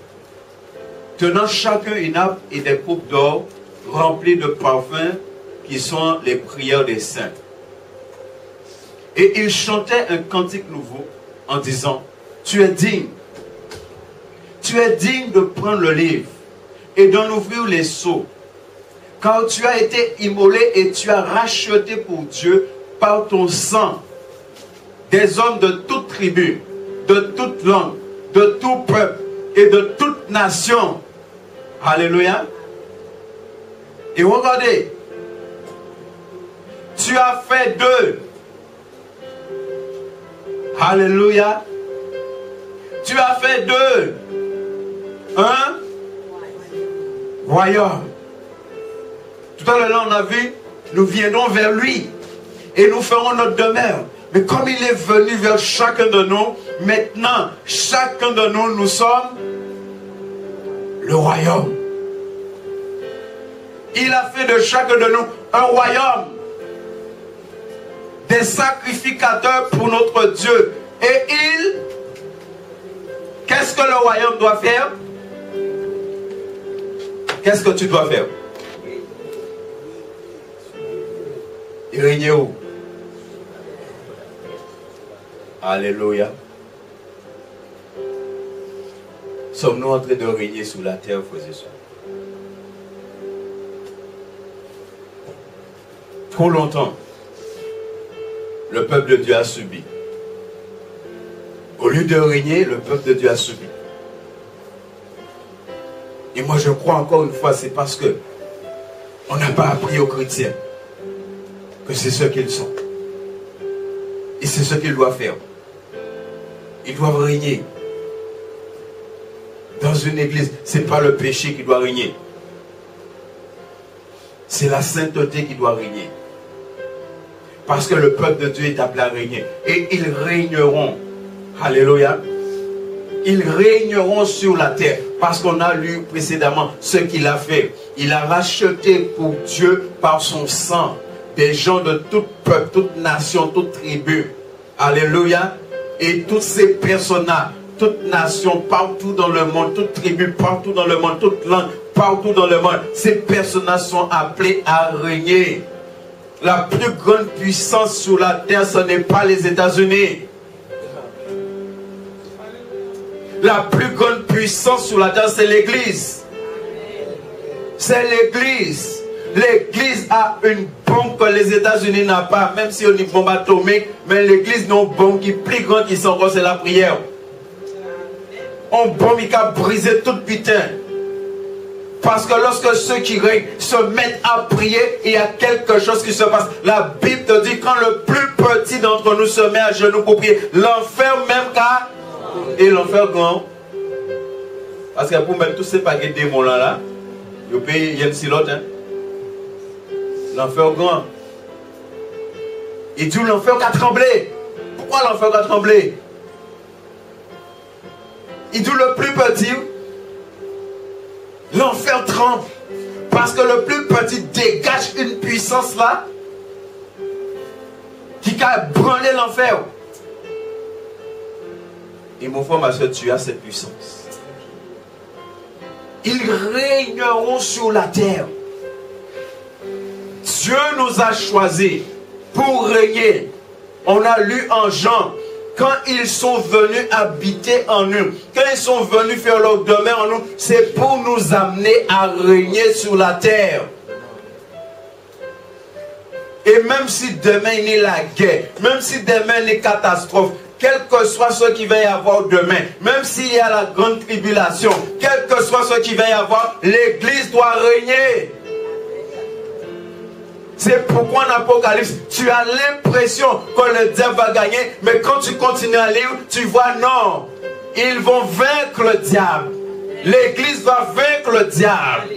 tenant chacun une nappe et des coupes d'or remplies de parfums qui sont les prières des saints. Et ils chantaient un cantique nouveau en disant, tu es digne de prendre le livre et d'en ouvrir les sceaux, car tu as été immolé et tu as racheté pour Dieu par ton sang des hommes de toute tribu, de toute langue, de tout peuple et de toute nation. Alléluia. Et regardez, tu as fait d'eux. Alléluia. Tu as fait d'eux un royaume. Tout à l'heure, on a vu, nous viendrons vers lui et nous ferons notre demeure. Mais comme il est venu vers chacun de nous, maintenant, chacun de nous, nous sommes le royaume. Il a fait de chacun de nous un royaume. Des sacrificateurs pour notre Dieu. Et qu'est-ce que le royaume doit faire? Qu'est-ce que tu dois faire? Il règne où? Alléluia. Sommes-nous en train de régner sur la terre, frères et sœurs? Trop longtemps, le peuple de Dieu a subi. Au lieu de régner, le peuple de Dieu a subi. Et moi je crois encore une fois, c'est parce que on n'a pas appris aux chrétiens que c'est ce qu'ils sont. Et c'est ce qu'ils doivent faire. Ils doivent régner. Dans une église, ce n'est pas le péché qui doit régner. C'est la sainteté qui doit régner. Parce que le peuple de Dieu est appelé à régner. Et ils régneront. Alléluia. Ils régneront sur la terre. Parce qu'on a lu précédemment ce qu'il a fait. Il a racheté pour Dieu par son sang des gens de tout peuple, toute nation, toute tribu. Alléluia. Et toutes ces personnes-là, toute nation, partout dans le monde, toute tribu, partout dans le monde, toute langue, partout dans le monde, ces personnes-là sont appelées à régner. La plus grande puissance sur la terre, ce n'est pas les États-Unis. La plus grande puissance sur la terre, c'est l'Église. C'est l'Église. L'Église a une bombe que les États-Unis n'ont pas, même si on a une bombe atomique, mais l'Église n'a une bombe qui est plus grande qui sont encore, c'est la prière. On bombe qui a brisé toute putain. Parce que lorsque ceux qui règnent se mettent à prier, il y a quelque chose qui se passe. La Bible te dit quand le plus petit d'entre nous se met à genoux pour prier, l'enfer même car et l'enfer grand. Parce que pour mettre tous ces paquets de démons là, il y a une silote. Hein? L'enfer grand. Il dit l'enfer qui a tremblé. Pourquoi l'enfer qui a tremblé? Il dit le plus petit. L'enfer tremble. Parce que le plus petit dégage une puissance là qui a brûlé l'enfer. Et mon frère, ma soeur, tu as cette puissance. Ils régneront sur la terre. Dieu nous a choisis pour régner. On a lu en Jean, quand ils sont venus habiter en nous, quand ils sont venus faire leur demeure en nous, c'est pour nous amener à régner sur la terre. Et même si demain il y a la guerre, même si demain il y a une catastrophe, quel que soit ce qu'il va y avoir demain, même s'il y a la grande tribulation, quel que soit ce qu'il va y avoir, l'Église doit régner. C'est pourquoi en Apocalypse, tu as l'impression que le diable va gagner, mais quand tu continues à lire, tu vois non, ils vont vaincre le diable. L'Église va vaincre le diable.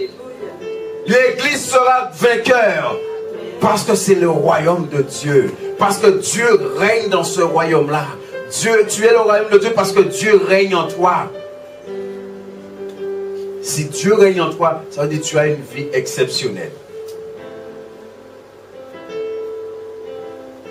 L'Église sera vainqueur. Parce que c'est le royaume de Dieu. Parce que Dieu règne dans ce royaume-là. Dieu, tu es le royaume de Dieu parce que Dieu règne en toi. Si Dieu règne en toi, ça veut dire que tu as une vie exceptionnelle.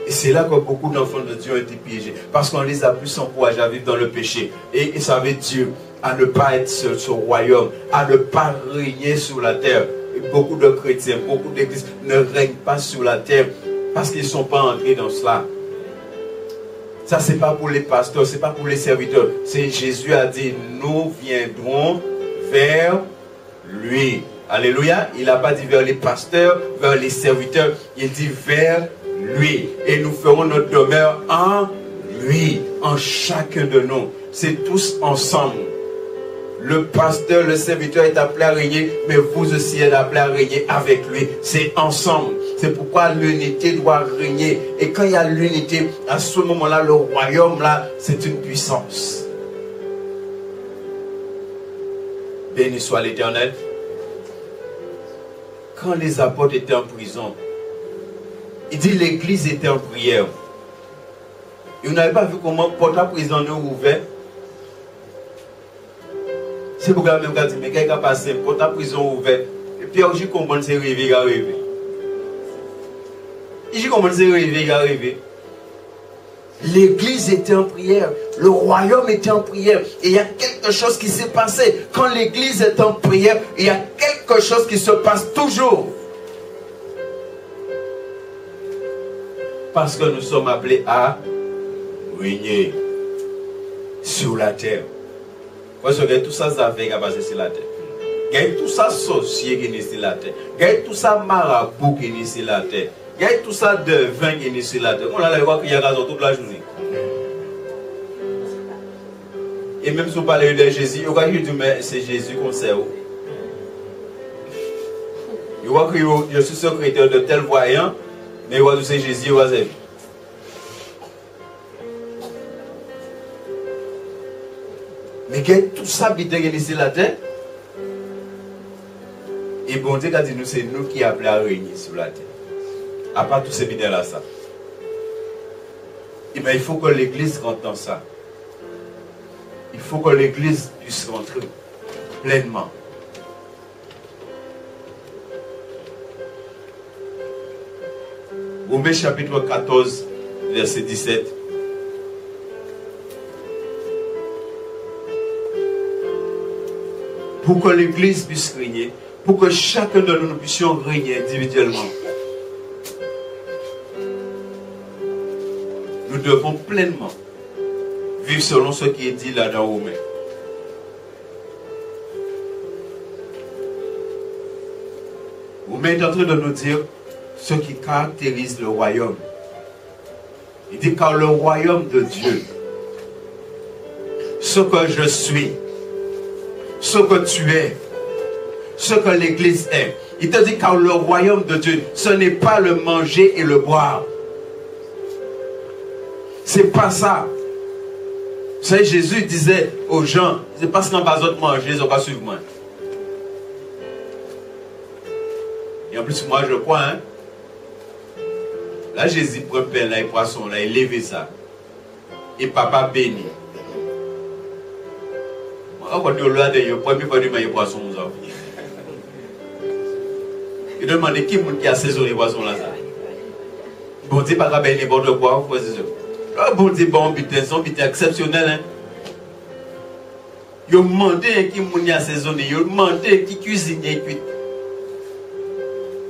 Et c'est là que beaucoup d'enfants de Dieu ont été piégés. Parce qu'on les a plus encouragés à vivre dans le péché. Et ça veut dire à ne pas être sur ce royaume, à ne pas régner sur la terre. Et beaucoup de chrétiens, beaucoup d'églises ne règnent pas sur la terre parce qu'ils ne sont pas entrés dans cela. Ça, ce n'est pas pour les pasteurs, ce n'est pas pour les serviteurs. C'est Jésus a dit, nous viendrons vers lui. Alléluia. Il n'a pas dit vers les pasteurs, vers les serviteurs. Il dit vers lui. Et nous ferons notre demeure en lui, en chacun de nous. C'est tous ensemble. Le pasteur, le serviteur est appelé à régner, mais vous aussi êtes appelés à régner avec lui. C'est ensemble. C'est pourquoi l'unité doit régner. Et quand il y a l'unité, à ce moment-là, le royaume, là, c'est une puissance. Béni soit l'Éternel. Quand les apôtres étaient en prison, il dit l'église était en prière. Et vous n'avez pas vu comment le porte à prison nous ouvert. C'est pourquoi même quand dit, mais quelqu'un a passé, le porte à prison ouvert. Et puis aujourd'hui, comment c'est rêvé, il a rêvé. Ici, comment c'est rêvé, il a rêvé. L'église était en prière, le royaume était en prière. Et il y a quelque chose qui s'est passé. Quand l'église est en prière, il y a quelque chose qui se passe toujours. Parce que nous sommes appelés à régner sur la terre. Parce que tout ça, ça fait passer sur la terre. Il y a tout ça sorcier qui est sur la terre. Il y a tout ça marabout qui est sur la terre. Il y a tout ça de vin qui est sur la terre. On a la voix qu'il y a toute la journée. Et même si on parle de Jésus, on va dire mais c'est Jésus qu'on sait. Il voit que je suis secrétaire de tel voyant, mais il voit que c'est Jésus. Mais il y a tout ça qui est sur la terre. Et bon Dieu a dit nous, c'est nous qui appelons à régner sur la terre. À part tous ces bidets-là, ça. Et bien, il faut que l'église rentre dans ça. Il faut que l'église puisse rentrer pleinement. Romains chapitre 14, verset 17. Pour que l'église puisse régner, pour que chacun de nous puissions régner individuellement. Nous devons pleinement vivre selon ce qui est dit là dans Romains. Romains est en train de nous dire ce qui caractérise le royaume. Il dit car le royaume de Dieu, ce que je suis, ce que tu es, ce que l'église est. Il te dit car le royaume de Dieu, ce n'est pas le manger et le boire. C'est pas ça. Vous savez, Jésus disait aux gens, c'est parce qu'on n'a pas d'autre manger, ils n'ont pas suivre moi. Et en plus, moi je crois, hein. Là, Jésus prend pain là et poisson là, il lève ça. Et papa bénit. Quand on dit là, il premier pas du manger poisson, nous avons. Il demande qui a saisonné les poissons là. Bon Dieu, pas bénir n'importe quoi, frère et sœurs. Bon Dieu, bon butin, son butin exceptionnel. Hein? Il a demandé qui a assaisonné, il a demandé qui cuisine et cuit.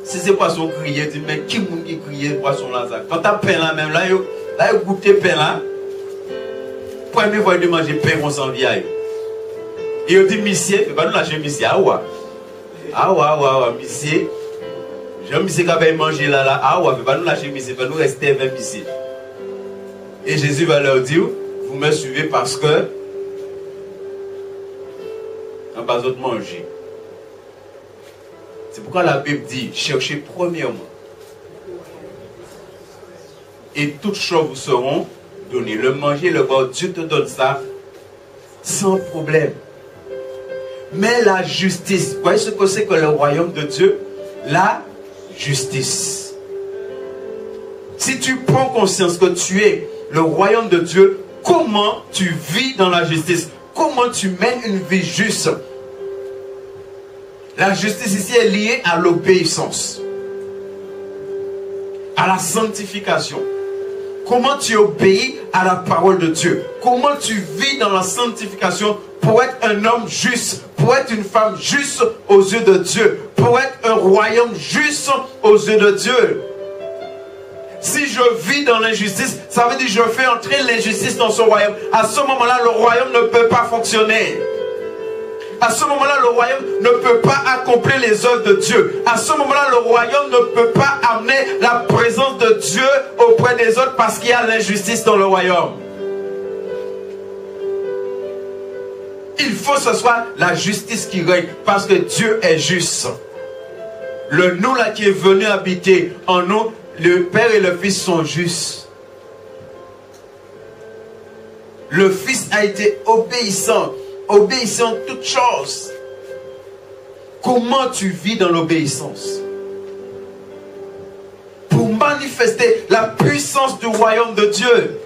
Si c'est poisson crié, il dit mais qui crie poisson là ça? Quand tu as pain là même, là il goûté pain là. Première fois de manger pain, on s'en vient. Et il dit monsieur, il va nous lâcher monsieur. Ah ouais, monsieur. J'aime monsieur qui va manger là. Ah ouais, il va nous lâcher monsieur, il va nous rester avec monsieur. Et Jésus va leur dire, vous me suivez parce que on n'a pas d'autre manger. C'est pourquoi la Bible dit, cherchez premièrement. Et toutes choses vous seront données. Le manger, le boire, Dieu te donne ça sans problème. Mais la justice, vous voyez ce que c'est que le royaume de Dieu? La justice. Si tu prends conscience que tu es le royaume de Dieu, comment tu vis dans la justice? Comment tu mènes une vie juste? La justice ici est liée à l'obéissance, à la sanctification. Comment tu obéis à la parole de Dieu? Comment tu vis dans la sanctification pour être un homme juste, pour être une femme juste aux yeux de Dieu, pour être un royaume juste aux yeux de Dieu? Si je vis dans l'injustice, ça veut dire que je fais entrer l'injustice dans ce royaume. À ce moment-là, le royaume ne peut pas fonctionner. À ce moment-là, le royaume ne peut pas accomplir les œuvres de Dieu. À ce moment-là, le royaume ne peut pas amener la présence de Dieu auprès des autres parce qu'il y a l'injustice dans le royaume. Il faut que ce soit la justice qui règne parce que Dieu est juste. Le nous là qui est venu habiter en nous, le Père et le Fils sont justes. Le Fils a été obéissant en toutes choses. Comment tu vis dans l'obéissance? Pour manifester la puissance du royaume de Dieu.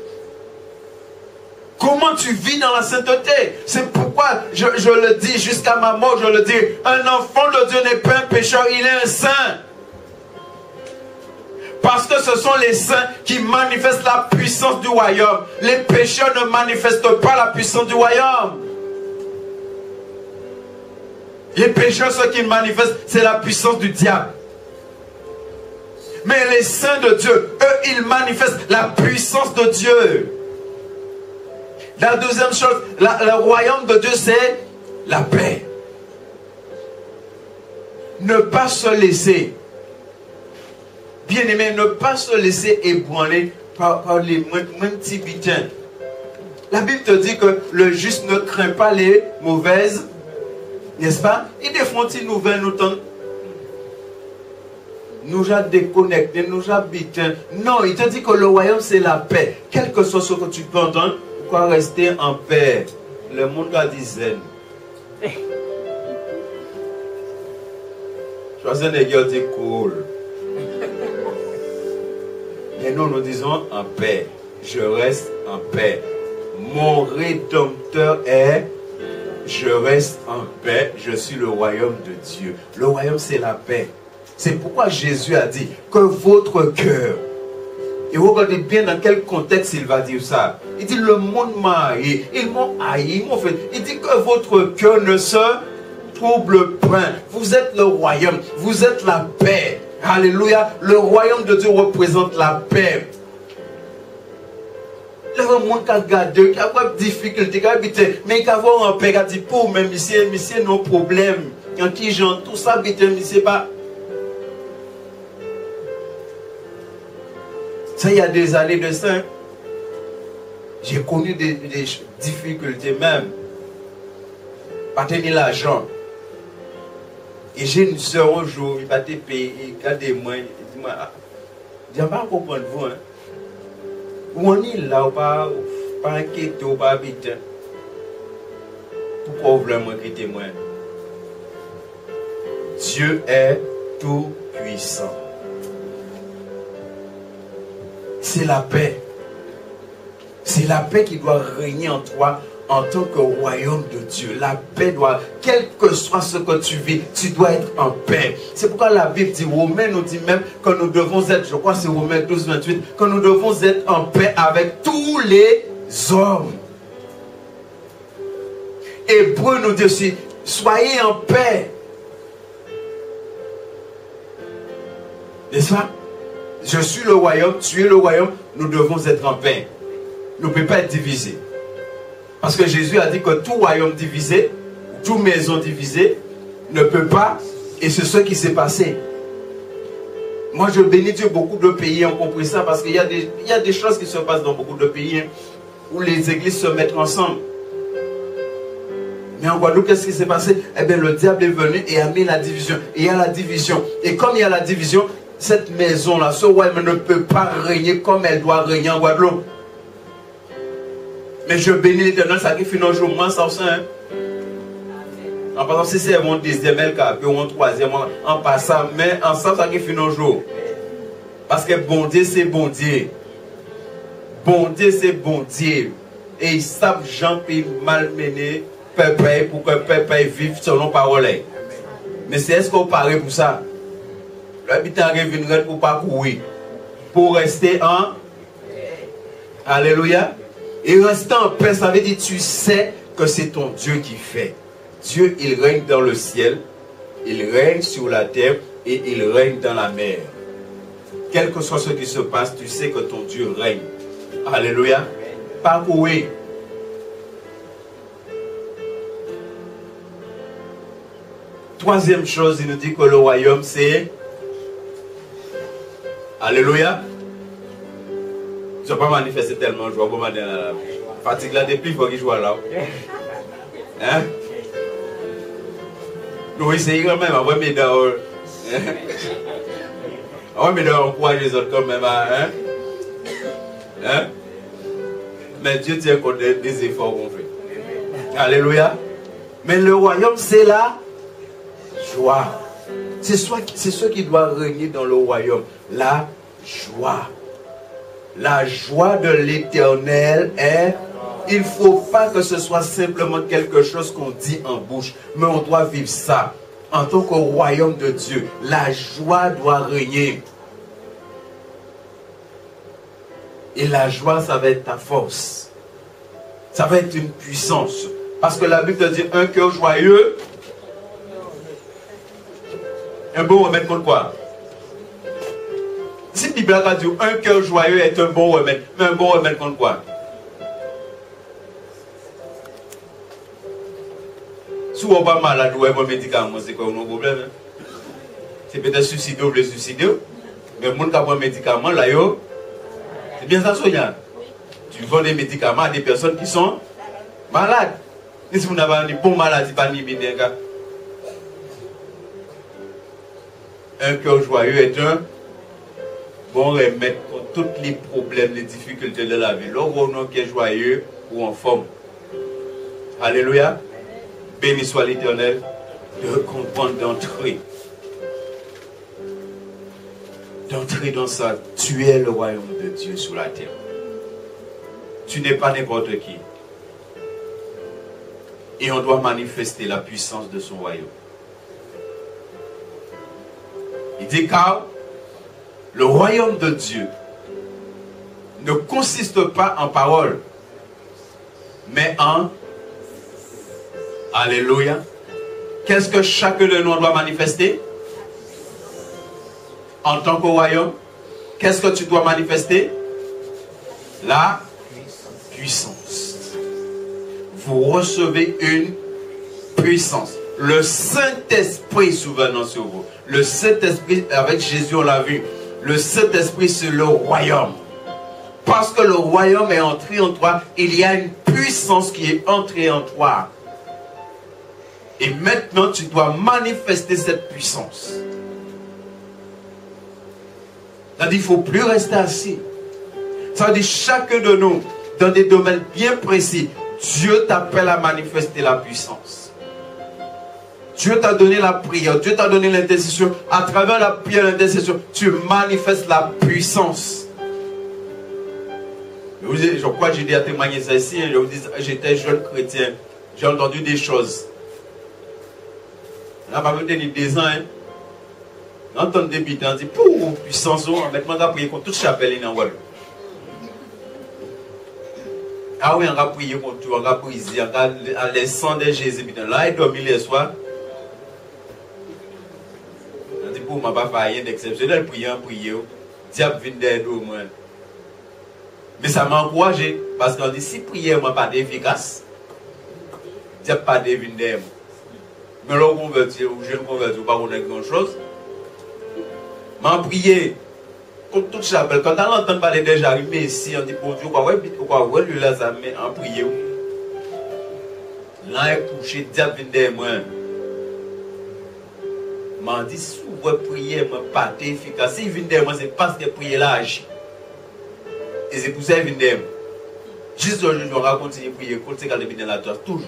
Comment tu vis dans la sainteté? C'est pourquoi je le dis jusqu'à ma mort, je le dis. Un enfant de Dieu n'est pas un pécheur, il est un saint. Parce que ce sont les saints qui manifestent la puissance du royaume. Les pécheurs ne manifestent pas la puissance du royaume. Les pécheurs, ce qu'ils manifestent, c'est la puissance du diable. Mais les saints de Dieu, eux, ils manifestent la puissance de Dieu. La deuxième chose, le royaume de Dieu, c'est la paix. Ne pas se laisser, bien aimé, ne pas se laisser ébranler par les mêmes petits bitins. La Bible te dit que le juste ne craint pas les mauvaises, n'est-ce pas? Ils défendent une nouvelle nous tente. Nous a déconnectés, nous a bitins. Non, il te dit que le royaume c'est la paix. Quel que soit ce que tu peux entendre, pourquoi rester en paix? Le monde a dit zen. Schwarzenegger dit cool. Mais nous disons en paix. Je reste en paix. Mon rédempteur est, je reste en paix. Je suis le royaume de Dieu. Le royaume c'est la paix. C'est pourquoi Jésus a dit que votre cœur, et regardez bien dans quel contexte il va dire ça. Il dit le monde m'a haï, ils m'ont haï, ils m'ont fait. Il dit que votre cœur ne se trouble point. Vous êtes le royaume, vous êtes la paix. Alléluia. Le royaume de Dieu représente la paix. Le monde qui a gardé, qui a des difficultés, qui a habité, mais qui a avoir un père qui a dit pour même ici, nos problèmes. Quand qui j'en tout ça habite, mais c'est pas. Ça, il y a des années de ça. J'ai connu des difficultés même. Pas tenir l'argent. Et j'ai une soeur un jour, il va te payer, il regarde moi, il dit moi, je ne vais pas comprendre vous. Hein. Où on est là, ou pas inquiété, ou pas habité. Pourquoi vous voulez m'inquiéter moi? Dieu est tout puissant. C'est la paix. C'est la paix qui doit régner en toi en tant que royaume de Dieu. La paix doit, quel que soit ce que tu vis, tu dois être en paix. C'est pourquoi la Bible dit, Romains nous dit même que nous devons être, je crois que c'est Romains 12, 28, que nous devons être en paix avec tous les hommes. Hébreux nous dit aussi, soyez en paix. N'est-ce pas? Je suis le royaume, tu es le royaume, nous devons être en paix. Nous ne pouvons pas être divisés. Parce que Jésus a dit que tout royaume divisé, toute maison divisée, ne peut pas, et c'est ce qui s'est passé. Moi je bénis Dieu, beaucoup de pays ont compris ça, parce qu'il y a des choses qui se passent dans beaucoup de pays, hein, où les églises se mettent ensemble. Mais en Guadeloupe, qu'est-ce qui s'est passé? Eh bien, le diable est venu et a mis la division. Et il y a la division. Et comme il y a la division, cette maison-là, ce royaume ne peut pas régner comme elle doit régner en Guadeloupe. Mais je bénis l'Éternel, ça qui finit un jour, moi, ça aussi. Hein? En passant, si c'est mon deuxième LKP ou mon troisième, en passant, mais ensemble, ça qui finit un jour. Parce que bon Dieu, c'est bon Dieu. Bon Dieu, c'est bon Dieu. Et ils savent, gens qui malmener, peuple, pour que le peuple vive selon parole. Mais c'est est-ce qu'on paraît pour ça? L'habitant reviendrait pour pas courir. Pour rester en. Alléluia. Et rester en paix, ça veut dire tu sais que c'est ton Dieu qui fait. Dieu, il règne dans le ciel, il règne sur la terre et il règne dans la mer. Quel que soit ce qui se passe, tu sais que ton Dieu règne. Alléluia. Pas courir. Troisième chose, il nous dit que le royaume c'est... Alléluia. Je ne vais pas manifester tellement, je vais pas demander la fatigue là depuis, il faut qu'il joue là. Hein? Nous essayons quand même, on va mettre dans... On va mettre dans encourager les autres quand même, hein? Hein? Mais Dieu tient compte des efforts qu'on fait. Alléluia. Mais le royaume c'est la joie. C'est ce qui doit régner dans le royaume. La joie. La joie de l'Éternel est Il ne faut pas que ce soit simplement quelque chose qu'on dit en bouche, mais on doit vivre ça. En tant qu'au royaume de Dieu, la joie doit régner. Et la joie, ça va être ta force. Ça va être une puissance. Parce que la Bible dit un cœur joyeux. Un bon remède contre quoi? Si la Bible a dit un cœur joyeux est un bon remède, mais un bon remède contre quoi? Si on n'est pas malade ou un médicament, c'est quoi le problème? C'est peut-être suicider ou le suicider. Mais le monde qui a un médicament, là, c'est bien ça, Sonia. Tu vends des médicaments à des personnes qui sont malades. Et si vous n'avez pas de bonne maladie, pas de bien. Un cœur joyeux est un bon remède contre tous les problèmes, les difficultés de la vie. L'homme qui est joyeux ou en forme. Alléluia. Béni soit l'Éternel de comprendre d'entrer. D'entrer dans ça. Tu es le royaume de Dieu sur la terre. Tu n'es pas n'importe qui. Et on doit manifester la puissance de son royaume. Il dit car le royaume de Dieu ne consiste pas en paroles, mais en... Alléluia. Qu'est-ce que chacun de nous doit manifester? En tant qu'au royaume, qu'est-ce que tu dois manifester? La puissance. Vous recevez une puissance. Le Saint-Esprit souvenant sur vous. Le Saint-Esprit, avec Jésus on l'a vu. Le Saint-Esprit c'est le royaume. Parce que le royaume est entré en toi, il y a une puissance qui est entrée en toi. Et maintenant, tu dois manifester cette puissance. Ça veut dire qu'il ne faut plus rester assis. Ça veut dire chacun de nous, dans des domaines bien précis, Dieu t'appelle à manifester la puissance. Dieu t'a donné la prière, Dieu t'a donné l'intercession. À travers la prière et l'intercession, tu manifestes la puissance. Je crois que j'ai déjà témoigné ça ici. J'étais jeune chrétien. J'ai entendu des choses. On n'a pas tenu 2 ans. On entend des bidons, on dit, pour puissance, maintenant on va prier contre toute chapelle dans le. Ah oui, on va prier contre tout, on va prier, on va les sang de Jésus. Là, il dormit les soirs. On dit, pour moi, pas faire rien d'exceptionnel, prier, diable vient d'aide au moins. Mais ça m'a encouragé, parce qu'on dit, si prier, moi, pas efficace, diable pas devine d'aide. Mais là, on convertit, ou je ne convertis pas contre grand-chose. M'en prier contre toute chapelle. Quand on entend parler de j'arrive ici, on dit pour Dieu, quoi, lui là, ça met en prier. Là, il couché, diable vient derrière moi. M'en dit, si vous priez, moi, pas efficace. Si il vient derrière moi, c'est parce que prier là agit. Et c'est pour ça qu'il vient derrière moi. Juste aujourd'hui, on va continuer à prier contre ces cas de dans la terre, toujours.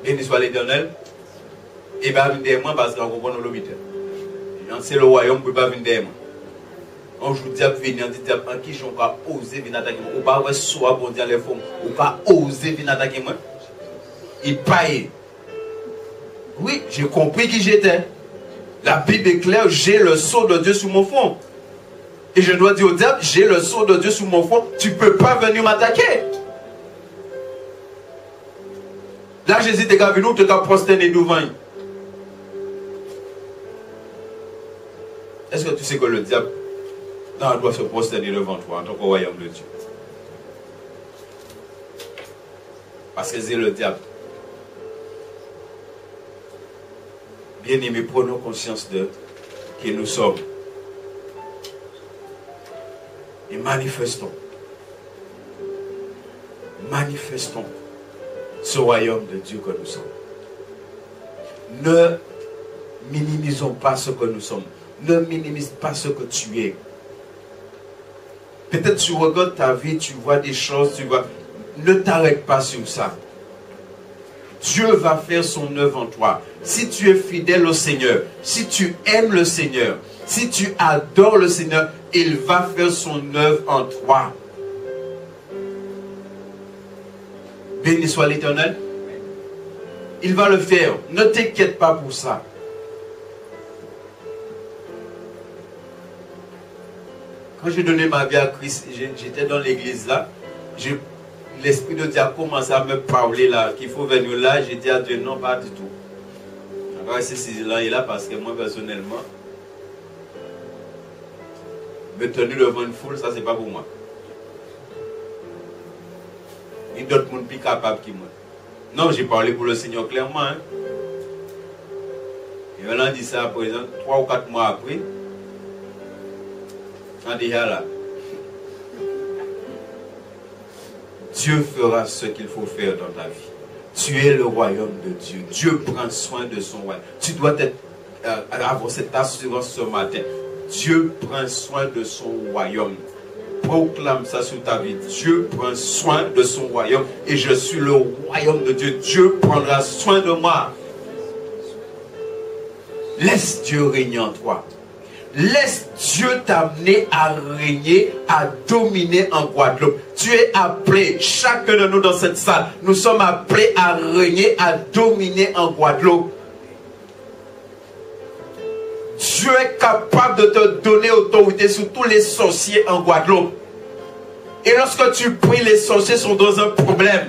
Béni soit l'Éternel. Et bien, venir derrière moi parce qu'on comprend l'hôpital. C'est le royaume qui ne peut pas venir derrière moi. On joue diable venir, on dit diable en qui j'en pas osé venir attaquer moi. Ou pas ouais soit bon dire les femmes. Ou pas osé venir attaquer moi. Il paye. Oui, j'ai compris qui j'étais. La Bible est claire, j'ai le sceau de Dieu sous mon front. Et je dois dire au diable, j'ai le sceau de Dieu sous mon front. Tu ne peux pas venir m'attaquer. Là, Jésus te venu, tu t'as prosterné devant lui. Est-ce que tu sais que le diable doit se prosterner devant toi en tant que royaume de Dieu? Parce que c'est le diable. Bien aimé, prenons conscience de qui nous sommes. Et manifestons. Manifestons ce royaume de Dieu que nous sommes. Ne minimisons pas ce que nous sommes. Ne minimise pas ce que tu es. Peut-être tu regardes ta vie, tu vois des choses, tu vois. Ne t'arrête pas sur ça. Dieu va faire son œuvre en toi. Si tu es fidèle au Seigneur, si tu aimes le Seigneur, si tu adores le Seigneur il va faire son œuvre en toi. Béni soit l'Éternel. Il va le faire. Ne t'inquiète pas pour ça. Quand j'ai donné ma vie à Christ, j'étais dans l'église là. L'Esprit de Dieu a commencé à me parler là, qu'il faut venir là. J'ai dit à Dieu, non, pas du tout. Je vais rester là et là parce que moi, personnellement, me tenir devant une foule, ça, c'est pas pour moi. Il y a d'autres monde plus capables que moi. Non, j'ai parlé pour le Seigneur clairement. Hein. Et on a dit ça, par exemple, 3 ou 4 mois après. On dit là. Dieu fera ce qu'il faut faire dans ta vie. Tu es le royaume de Dieu. Dieu prend soin de son royaume. Tu dois avoir cette assurance ce matin. Dieu prend soin de son royaume. Proclame ça sur ta vie. Dieu prend soin de son royaume. Et je suis le royaume de Dieu. Dieu prendra soin de moi. Laisse Dieu régner en toi. Laisse Dieu t'amener à régner, à dominer en Guadeloupe. Tu es appelé, chacun de nous dans cette salle, nous sommes appelés à régner, à dominer en Guadeloupe. Dieu est capable de te donner autorité sur tous les sorciers en Guadeloupe. Et lorsque tu pries, les sorciers sont dans un problème.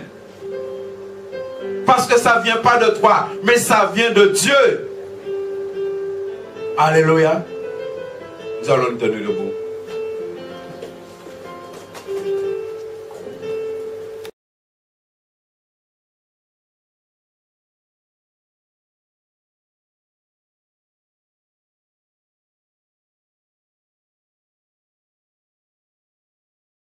Parce que ça ne vient pas de toi, mais ça vient de Dieu. Alléluia. Nous allons nous tenir debout.